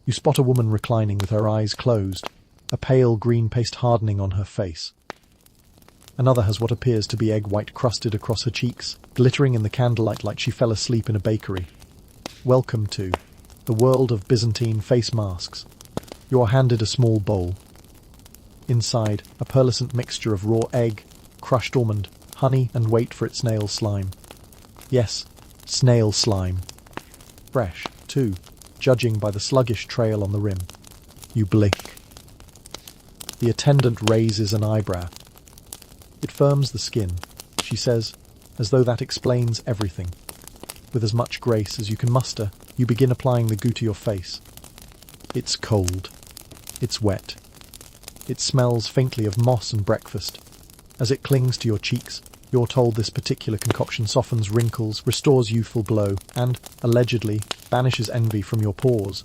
You spot a woman reclining with her eyes closed, a pale green paste hardening on her face. Another has what appears to be egg white crusted across her cheeks, glittering in the candlelight like she fell asleep in a bakery. Welcome to the world of Byzantine face masks. You are handed a small bowl. Inside, a pearlescent mixture of raw egg, crushed almond, honey, and wait for it, snail slime. Yes, snail slime. Fresh, too, judging by the sluggish trail on the rim. You blink. The attendant raises an eyebrow. It firms the skin, she says, as though that explains everything. With as much grace as you can muster, you begin applying the goo to your face. It's cold. It's wet. It smells faintly of moss and breakfast. As it clings to your cheeks, you're told this particular concoction softens wrinkles, restores youthful glow, and, allegedly, banishes envy from your pores.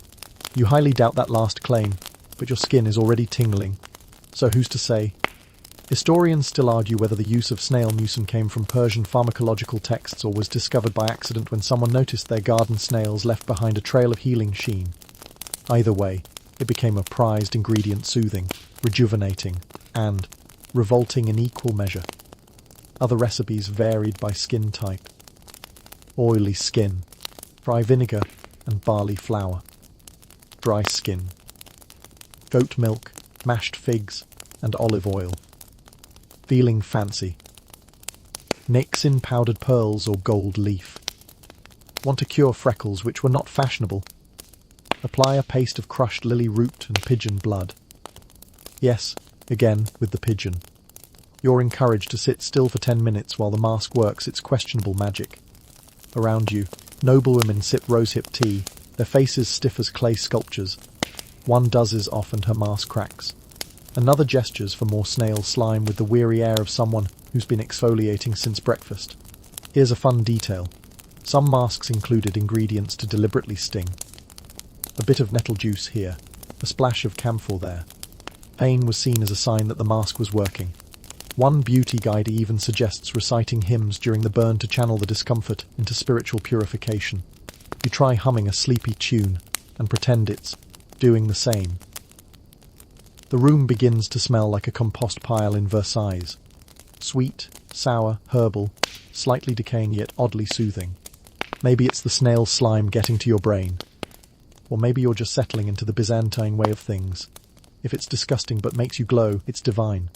You highly doubt that last claim, but your skin is already tingling. So who's to say? Historians still argue whether the use of snail mucin came from Persian pharmacological texts or was discovered by accident when someone noticed their garden snails left behind a trail of healing sheen. Either way, it became a prized ingredient, soothing, rejuvenating, and revolting in equal measure. Other recipes varied by skin type. Oily skin, rye vinegar and barley flour. Dry skin, goat milk, mashed figs, and olive oil. Feeling fancy. Mix in powdered pearls or gold leaf. Want to cure freckles which were not fashionable? Apply a paste of crushed lily root and pigeon blood. Yes, again with the pigeon. You're encouraged to sit still for 10 minutes while the mask works its questionable magic. Around you, noblewomen sip rosehip tea, their faces stiff as clay sculptures. One dozes off and her mask cracks. Another gestures for more snail slime with the weary air of someone who's been exfoliating since breakfast. Here's a fun detail. Some masks included ingredients to deliberately sting. A bit of nettle juice here, a splash of camphor there. Pain was seen as a sign that the mask was working. One beauty guide even suggests reciting hymns during the burn to channel the discomfort into spiritual purification. You try humming a sleepy tune and pretend it's doing the same. The room begins to smell like a compost pile in Versailles. Sweet, sour, herbal, slightly decaying yet oddly soothing. Maybe it's the snail slime getting to your brain. Or maybe you're just settling into the Byzantine way of things. If it's disgusting but makes you glow, it's divine.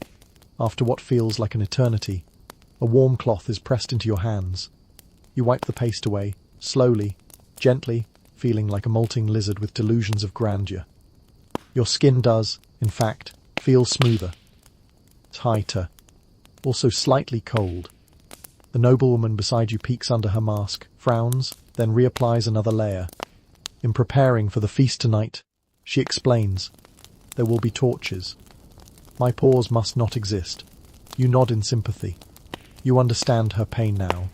After what feels like an eternity, a warm cloth is pressed into your hands. You wipe the paste away, slowly, gently, feeling like a molting lizard with delusions of grandeur. Your skin does, in fact, feel smoother, tighter, also slightly cold. The noblewoman beside you peeks under her mask, frowns, then reapplies another layer. In preparing for the feast tonight, she explains, there will be torches. My pores must not exist. You nod in sympathy. You understand her pain now.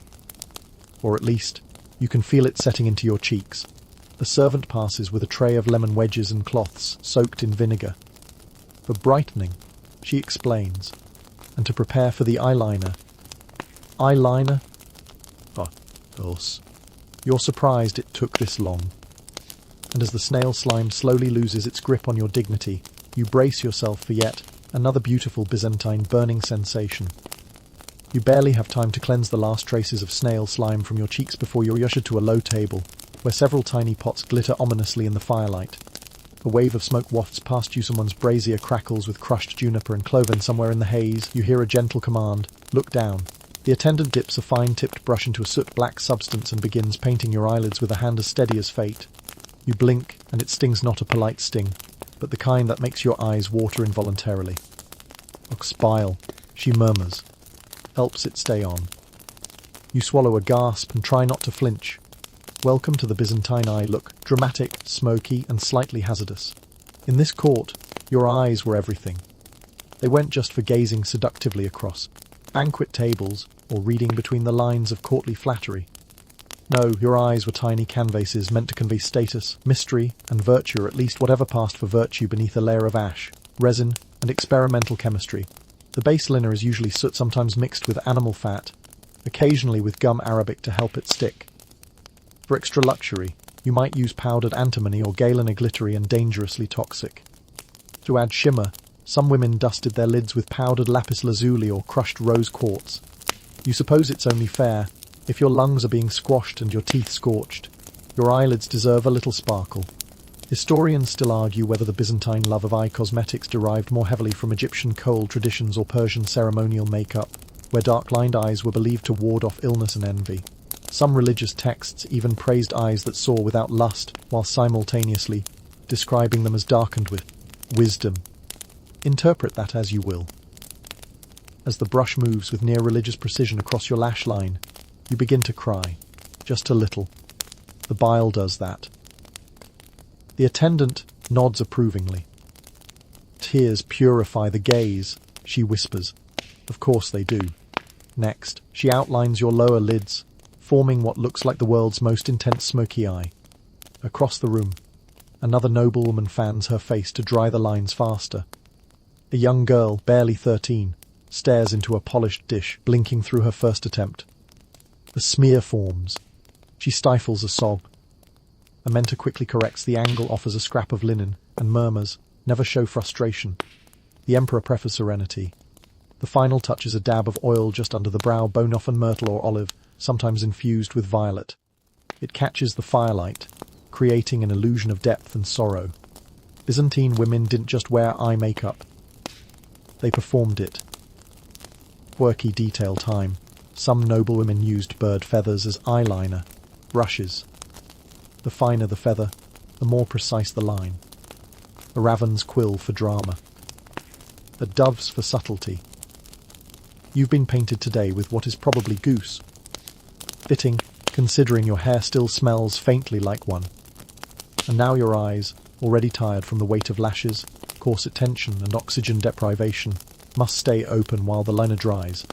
Or at least, you can feel it setting into your cheeks. A servant passes with a tray of lemon wedges and cloths soaked in vinegar. For brightening, she explains, and to prepare for the eyeliner. Eyeliner? Oh, of course. You're surprised it took this long. And as the snail slime slowly loses its grip on your dignity, you brace yourself for yet another beautiful Byzantine burning sensation. You barely have time to cleanse the last traces of snail slime from your cheeks before you're ushered to a low table, where several tiny pots glitter ominously in the firelight. A wave of smoke wafts past you, someone's brazier crackles with crushed juniper and clove, and somewhere in the haze you hear a gentle command, look down. The attendant dips a fine-tipped brush into a soot-black substance and begins painting your eyelids with a hand as steady as fate. You blink, and it stings not a polite sting, but the kind that makes your eyes water involuntarily. Oxbile, she murmurs, helps it stay on. You swallow a gasp and try not to flinch. Welcome to the Byzantine eye look, dramatic, smoky, and slightly hazardous. In this court, your eyes were everything. They weren't just for gazing seductively across banquet tables or reading between the lines of courtly flattery. No, your eyes were tiny canvases meant to convey status, mystery, and virtue, or at least whatever passed for virtue beneath a layer of ash, resin, and experimental chemistry. The base liner is usually soot, sometimes mixed with animal fat, occasionally with gum arabic to help it stick. For extra luxury, you might use powdered antimony or galena, glittery and dangerously toxic. To add shimmer, some women dusted their lids with powdered lapis lazuli or crushed rose quartz. You suppose it's only fair. If your lungs are being squashed and your teeth scorched, your eyelids deserve a little sparkle. Historians still argue whether the Byzantine love of eye cosmetics derived more heavily from Egyptian kohl traditions or Persian ceremonial makeup, where dark-lined eyes were believed to ward off illness and envy. Some religious texts even praised eyes that saw without lust, while simultaneously describing them as darkened with wisdom. Interpret that as you will. As the brush moves with near-religious precision across your lash line, you begin to cry, just a little. The bile does that. The attendant nods approvingly. Tears purify the gaze, she whispers. Of course they do. Next, she outlines your lower lids, forming what looks like the world's most intense smoky eye. Across the room, another noblewoman fans her face to dry the lines faster. A young girl, barely 13, stares into a polished dish, blinking through her first attempt. A smear forms. She stifles a sob. A mentor quickly corrects the angle, offers a scrap of linen, and murmurs, never show frustration. The emperor prefers serenity. The final touch is a dab of oil just under the brow, bone often myrtle or olive, sometimes infused with violet. It catches the firelight, creating an illusion of depth and sorrow. Byzantine women didn't just wear eye makeup. They performed it. Quirky detail time. Some noblewomen used bird feathers as eyeliner, brushes. The finer the feather, the more precise the line. A raven's quill for drama. A dove's for subtlety. You've been painted today with what is probably goose. Fitting, considering your hair still smells faintly like one. And now your eyes, already tired from the weight of lashes, corset tension and oxygen deprivation, must stay open while the liner dries.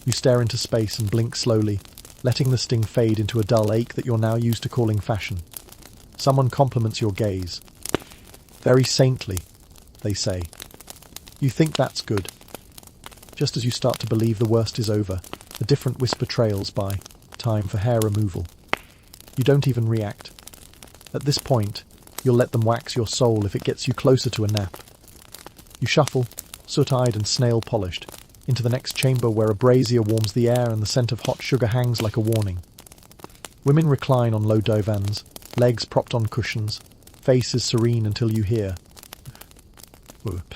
You stare into space and blink slowly, letting the sting fade into a dull ache that you're now used to calling fashion. Someone compliments your gaze. Very saintly, they say. You think that's good. Just as you start to believe the worst is over, a different whisper trails by. Time for hair removal. You don't even react. At this point, you'll let them wax your soul if it gets you closer to a nap. You shuffle, soot-eyed and snail-polished, into the next chamber where a brazier warms the air and the scent of hot sugar hangs like a warning. Women recline on low divans, legs propped on cushions, faces serene until you hear. Whoop.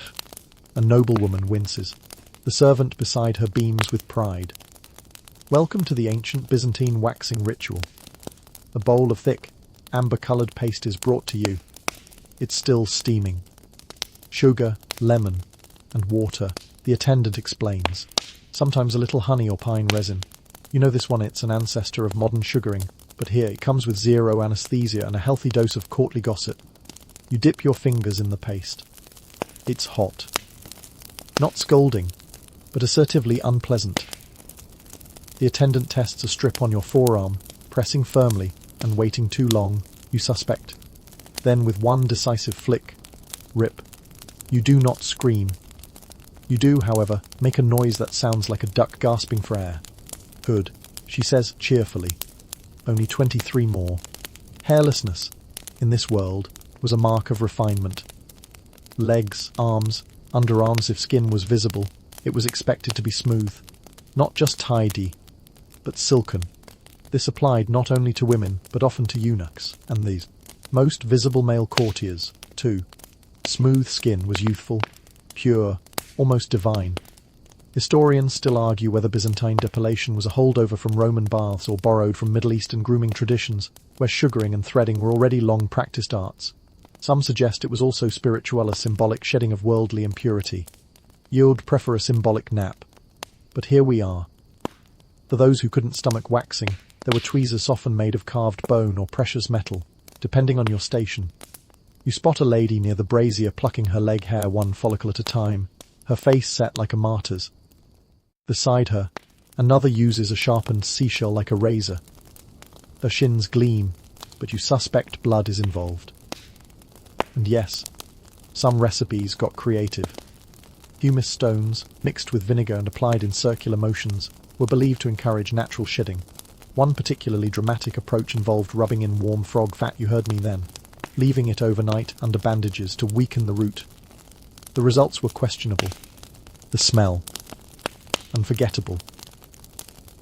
A noblewoman winces. The servant beside her beams with pride. Welcome to the ancient Byzantine waxing ritual. A bowl of thick, amber-coloured paste is brought to you. It's still steaming. Sugar, lemon, and water, the attendant explains. Sometimes a little honey or pine resin. You know this one, it's an ancestor of modern sugaring, but here it comes with zero anesthesia and a healthy dose of courtly gossip. You dip your fingers in the paste. It's hot. Not scolding, but assertively unpleasant. The attendant tests a strip on your forearm, pressing firmly, and waiting too long, you suspect. Then with one decisive flick, rip. You do not scream. You do, however, make a noise that sounds like a duck gasping for air. Good, she says cheerfully. Only 23 more. Hairlessness, in this world, was a mark of refinement. Legs, arms, underarms if skin was visible, it was expected to be smooth. Not just tidy, but silken. This applied not only to women, but often to eunuchs, and these most visible male courtiers, too. Smooth skin was youthful, pure, almost divine. Historians still argue whether Byzantine depilation was a holdover from Roman baths or borrowed from Middle Eastern grooming traditions, where sugaring and threading were already long-practiced arts. Some suggest it was also spiritual, a symbolic shedding of worldly impurity. You'd prefer a symbolic nap. But here we are. For those who couldn't stomach waxing, there were tweezers often made of carved bone or precious metal, depending on your station. You spot a lady near the brazier plucking her leg hair one follicle at a time, her face set like a martyr's. Beside her, another uses a sharpened seashell like a razor. Her shins gleam, but you suspect blood is involved. And yes, some recipes got creative. Humus stones, mixed with vinegar and applied in circular motions, were believed to encourage natural shedding. One particularly dramatic approach involved rubbing in warm frog fat, you heard me then, leaving it overnight under bandages to weaken the root. The results were questionable. The smell. Unforgettable.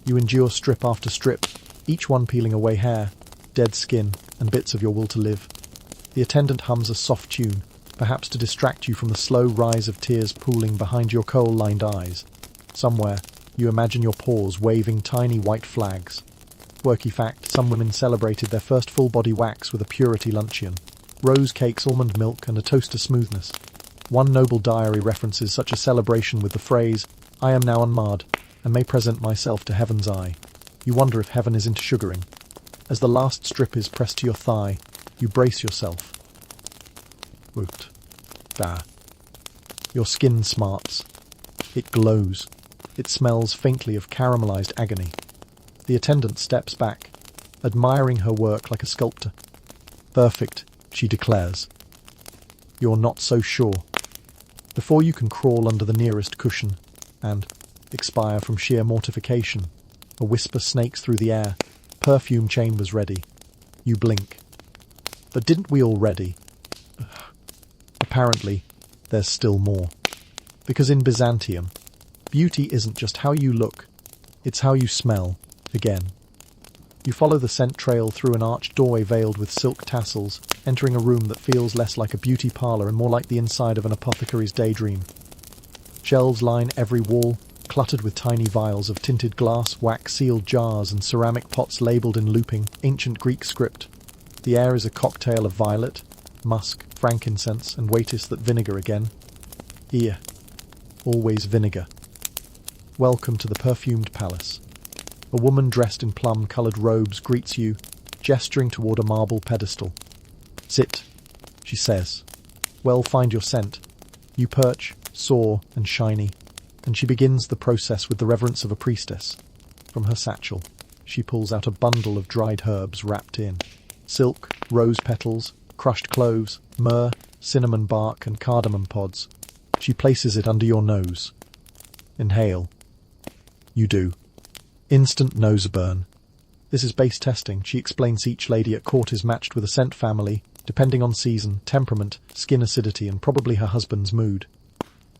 You endure strip after strip, each one peeling away hair, dead skin, and bits of your will to live. The attendant hums a soft tune, perhaps to distract you from the slow rise of tears pooling behind your coal-lined eyes. Somewhere, you imagine your paws waving tiny white flags. Quirky fact, some women celebrated their first full-body wax with a purity luncheon. Rose cakes, almond milk, and a toast to smoothness. One noble diary references such a celebration with the phrase, "I am now unmarred, and may present myself to heaven's eye." You wonder if heaven is into sugaring. As the last strip is pressed to your thigh, you brace yourself. Woot. Da. Your skin smarts. It glows. It smells faintly of caramelized agony. The attendant steps back, admiring her work like a sculptor. Perfect, she declares. You're not so sure. Before you can crawl under the nearest cushion and expire from sheer mortification, a whisper snakes through the air. Perfume chambers ready. You blink. But didn't we already? Apparently, there's still more. Because in Byzantium, beauty isn't just how you look, it's how you smell, again. You follow the scent trail through an arched doorway veiled with silk tassels, entering a room that feels less like a beauty parlour and more like the inside of an apothecary's daydream. Shelves line every wall, cluttered with tiny vials of tinted glass, wax-sealed jars, and ceramic pots labelled in looping, ancient Greek script. The air is a cocktail of violet, musk, frankincense, and waitest that vinegar again. Here, always vinegar. Welcome to the perfumed palace. A woman dressed in plum-coloured robes greets you, gesturing toward a marble pedestal. Sit, she says. Well, find your scent. You perch, sore and shiny, and she begins the process with the reverence of a priestess. From her satchel, she pulls out a bundle of dried herbs wrapped in silk, rose petals, crushed cloves, myrrh, cinnamon bark and cardamom pods. She places it under your nose. Inhale. You do. Instant nose burn. This is base testing. She explains each lady at court is matched with a scent family, depending on season, temperament, skin acidity and probably her husband's mood.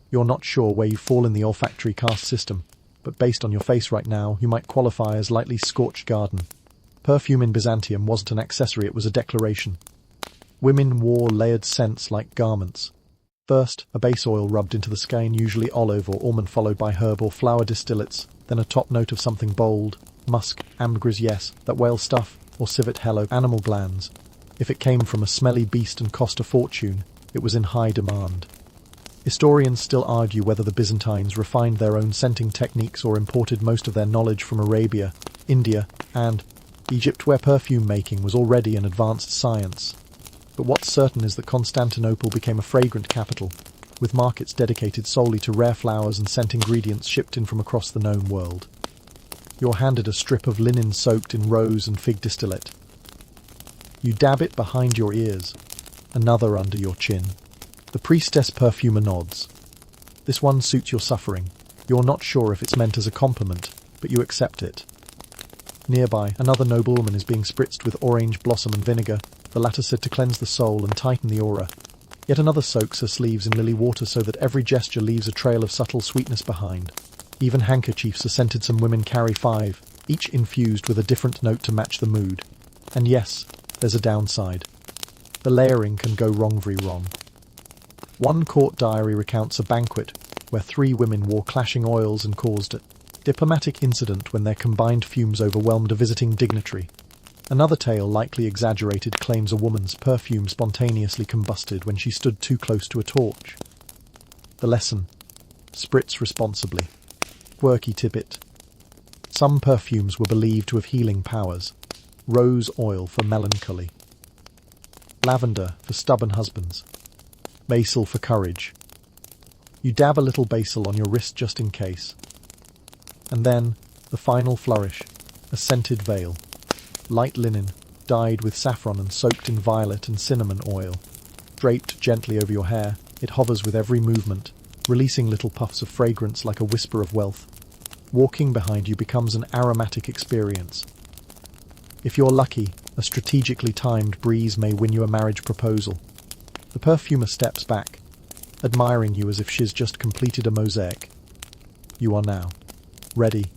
You're not sure where you fall in the olfactory caste system, but based on your face right now, you might qualify as lightly scorched garden. Perfume in Byzantium wasn't an accessory, it was a declaration. Women wore layered scents like garments. First, a base oil rubbed into the skin, usually olive or almond, followed by herb or flower distillates, then a top note of something bold, musk, ambergris, yes, that whale stuff, or civet hello, animal glands. If it came from a smelly beast and cost a fortune, it was in high demand. Historians still argue whether the Byzantines refined their own scenting techniques or imported most of their knowledge from Arabia, India, and Egypt, where perfume making was already an advanced science. But what's certain is that Constantinople became a fragrant capital, with markets dedicated solely to rare flowers and scent ingredients shipped in from across the known world. You're handed a strip of linen soaked in rose and fig distillate. You dab it behind your ears, another under your chin. The priestess perfumer nods. This one suits your suffering. You're not sure if it's meant as a compliment, but you accept it. Nearby, another noblewoman is being spritzed with orange blossom and vinegar, the latter said to cleanse the soul and tighten the aura. Yet another soaks her sleeves in lily water so that every gesture leaves a trail of subtle sweetness behind. Even handkerchiefs are scented. Some women carry 5, each infused with a different note to match the mood. And yes, there's a downside. The layering can go very wrong. One court diary recounts a banquet where 3 women wore clashing oils and caused a diplomatic incident when their combined fumes overwhelmed a visiting dignitary. Another tale, likely exaggerated, claims a woman's perfume spontaneously combusted when she stood too close to a torch. The lesson: spritz responsibly. Quirky tidbit: some perfumes were believed to have healing powers. Rose oil for melancholy. Lavender for stubborn husbands. Basil for courage. You dab a little basil on your wrist just in case. And then, the final flourish, a scented veil. Light linen, dyed with saffron and soaked in violet and cinnamon oil. Draped gently over your hair, it hovers with every movement, releasing little puffs of fragrance like a whisper of wealth. Walking behind you becomes an aromatic experience. If you're lucky, a strategically timed breeze may win you a marriage proposal. The perfumer steps back, admiring you as if she's just completed a mosaic. You are now ready.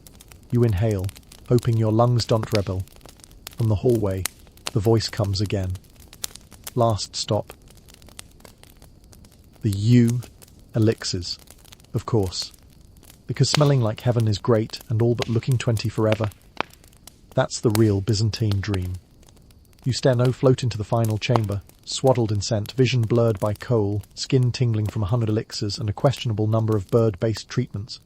You inhale, hoping your lungs don't rebel. From the hallway, the voice comes again. Last stop. The elixirs, of course. Because smelling like heaven is great and all but looking 20 forever. That's the real Byzantine dream. You float into the final chamber, swaddled in scent, vision blurred by coal, skin tingling from 100 elixirs and a questionable number of bird-based treatments.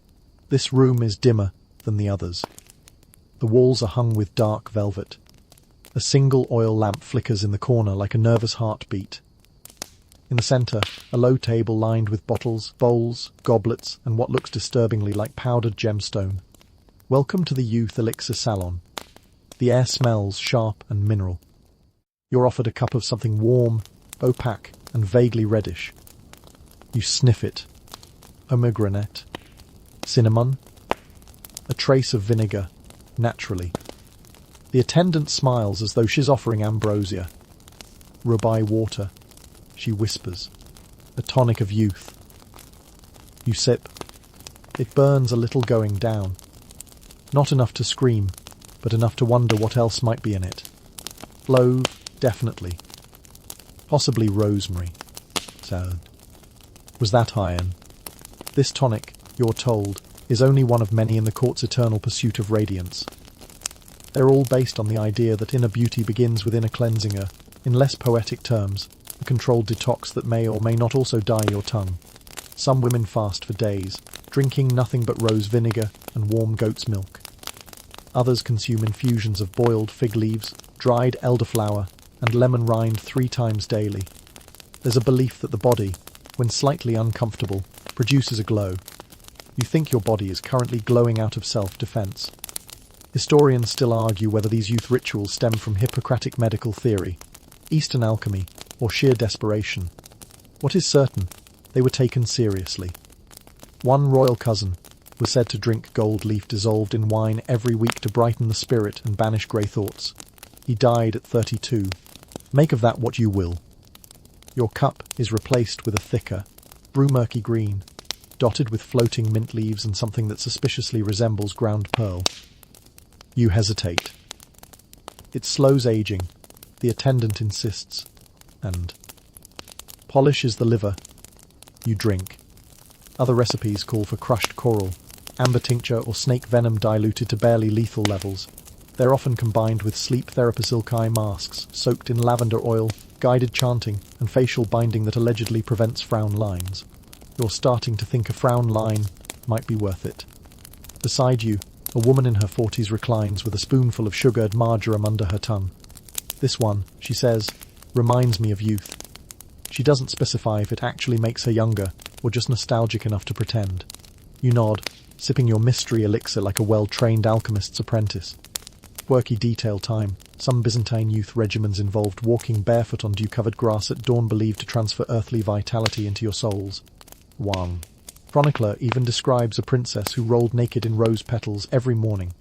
This room is dimmer than the others. The walls are hung with dark velvet. A single oil lamp flickers in the corner like a nervous heartbeat. In the center, a low table lined with bottles, bowls, goblets, and what looks disturbingly like powdered gemstone. Welcome to the Youth Elixir Salon. The air smells sharp and mineral. You're offered a cup of something warm, opaque, and vaguely reddish. You sniff it. Pomegranate. Cinnamon. A trace of vinegar, naturally. The attendant smiles as though she's offering ambrosia. Ruby water, she whispers. A tonic of youth. You sip. It burns a little going down. Not enough to scream, but enough to wonder what else might be in it. Clove, definitely. Possibly rosemary. So, was that iron? This tonic, you're told, is only one of many in the court's eternal pursuit of radiance. They're all based on the idea that inner beauty begins with inner cleansing, in less poetic terms, a controlled detox that may or may not also dye your tongue. Some women fast for days, drinking nothing but rose vinegar and warm goat's milk. Others consume infusions of boiled fig leaves, dried elderflower, and lemon rind 3 times daily. There's a belief that the body, when slightly uncomfortable, produces a glow. You think your body is currently glowing out of self-defense. Historians still argue whether these youth rituals stem from Hippocratic medical theory, Eastern alchemy, or sheer desperation. What is certain, they were taken seriously. One royal cousin was said to drink gold leaf dissolved in wine every week to brighten the spirit and banish grey thoughts. He died at 32. Make of that what you will. Your cup is replaced with a thicker, brew-murky green, dotted with floating mint leaves and something that suspiciously resembles ground pearl. You hesitate. It slows aging, the attendant insists, and polishes the liver. You drink. Other recipes call for crushed coral, amber tincture or snake venom diluted to barely lethal levels. They're often combined with sleep therapy masks soaked in lavender oil, guided chanting, and facial binding that allegedly prevents frown lines. You're starting to think a frown line might be worth it. Beside you, a woman in her 40s reclines with a spoonful of sugared marjoram under her tongue. This one, she says, reminds me of youth. She doesn't specify if it actually makes her younger, or just nostalgic enough to pretend. You nod, sipping your mystery elixir like a well-trained alchemist's apprentice. Quirky detail time. Some Byzantine youth regimens involved walking barefoot on dew-covered grass at dawn believed to transfer earthly vitality into your souls. 1. Chronicler even describes a princess who rolled naked in rose petals every morning.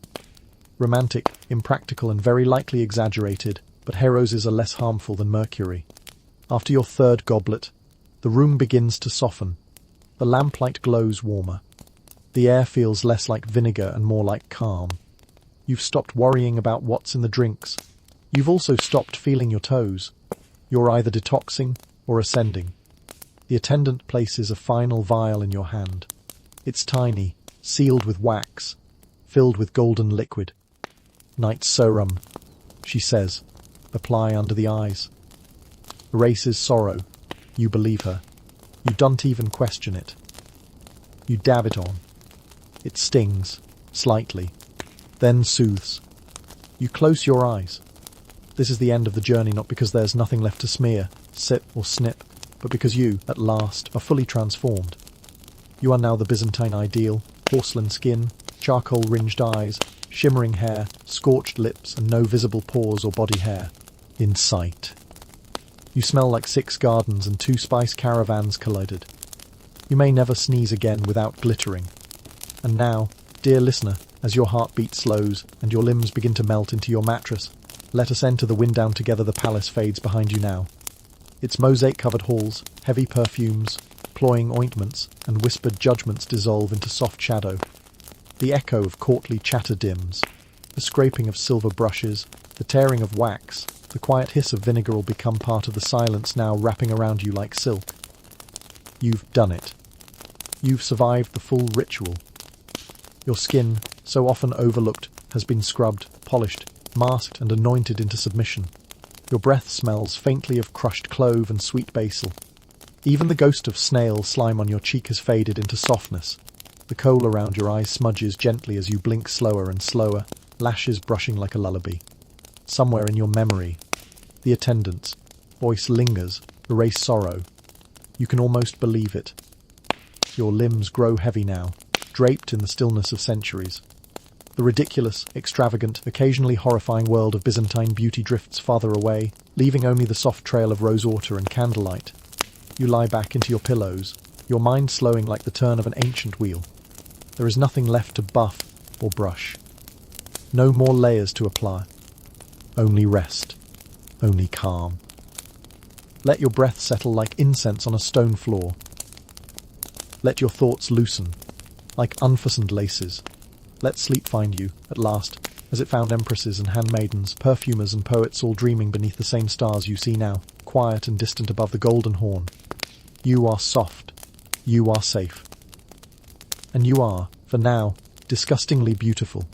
Romantic, impractical and very likely exaggerated, but hair roses are less harmful than mercury. After your 3rd goblet, the room begins to soften. The lamplight glows warmer. The air feels less like vinegar and more like calm. You've stopped worrying about what's in the drinks. You've also stopped feeling your toes. You're either detoxing or ascending. The attendant places a final vial in your hand. It's tiny, sealed with wax, filled with golden liquid. Night serum, she says. Apply under the eyes. Erases sorrow. You believe her. You don't even question it. You dab it on. It stings, slightly, then soothes. You close your eyes. This is the end of the journey, not because there's nothing left to smear, sip or snip, but because you, at last, are fully transformed. You are now the Byzantine ideal: porcelain skin, charcoal-ringed eyes, shimmering hair, scorched lips, and no visible pores or body hair in sight. You smell like 6 gardens and 2 spice caravans collided. You may never sneeze again without glittering. And now, dear listener, as your heartbeat slows and your limbs begin to melt into your mattress, let us enter the wind down together. The palace fades behind you now. Its mosaic-covered halls, heavy perfumes, cloying ointments, and whispered judgments dissolve into soft shadow. The echo of courtly chatter dims. The scraping of silver brushes, the tearing of wax, the quiet hiss of vinegar will become part of the silence now wrapping around you like silk. You've done it. You've survived the full ritual. Your skin, so often overlooked, has been scrubbed, polished, masked and anointed into submission. Your breath smells faintly of crushed clove and sweet basil. Even the ghost of snail slime on your cheek has faded into softness. The kohl around your eyes smudges gently as you blink slower and slower, lashes brushing like a lullaby. Somewhere in your memory, the attendant's voice lingers, erase sorrow. You can almost believe it. Your limbs grow heavy now, draped in the stillness of centuries. The ridiculous, extravagant, occasionally horrifying world of Byzantine beauty drifts farther away, leaving only the soft trail of rosewater and candlelight. You lie back into your pillows, your mind slowing like the turn of an ancient wheel. There is nothing left to buff or brush. No more layers to apply. Only rest. Only calm. Let your breath settle like incense on a stone floor. Let your thoughts loosen, like unfastened laces. Let sleep find you, at last, as it found empresses and handmaidens, perfumers and poets all dreaming beneath the same stars you see now, quiet and distant above the golden horn. You are soft. You are safe. And you are, for now, disgustingly beautiful.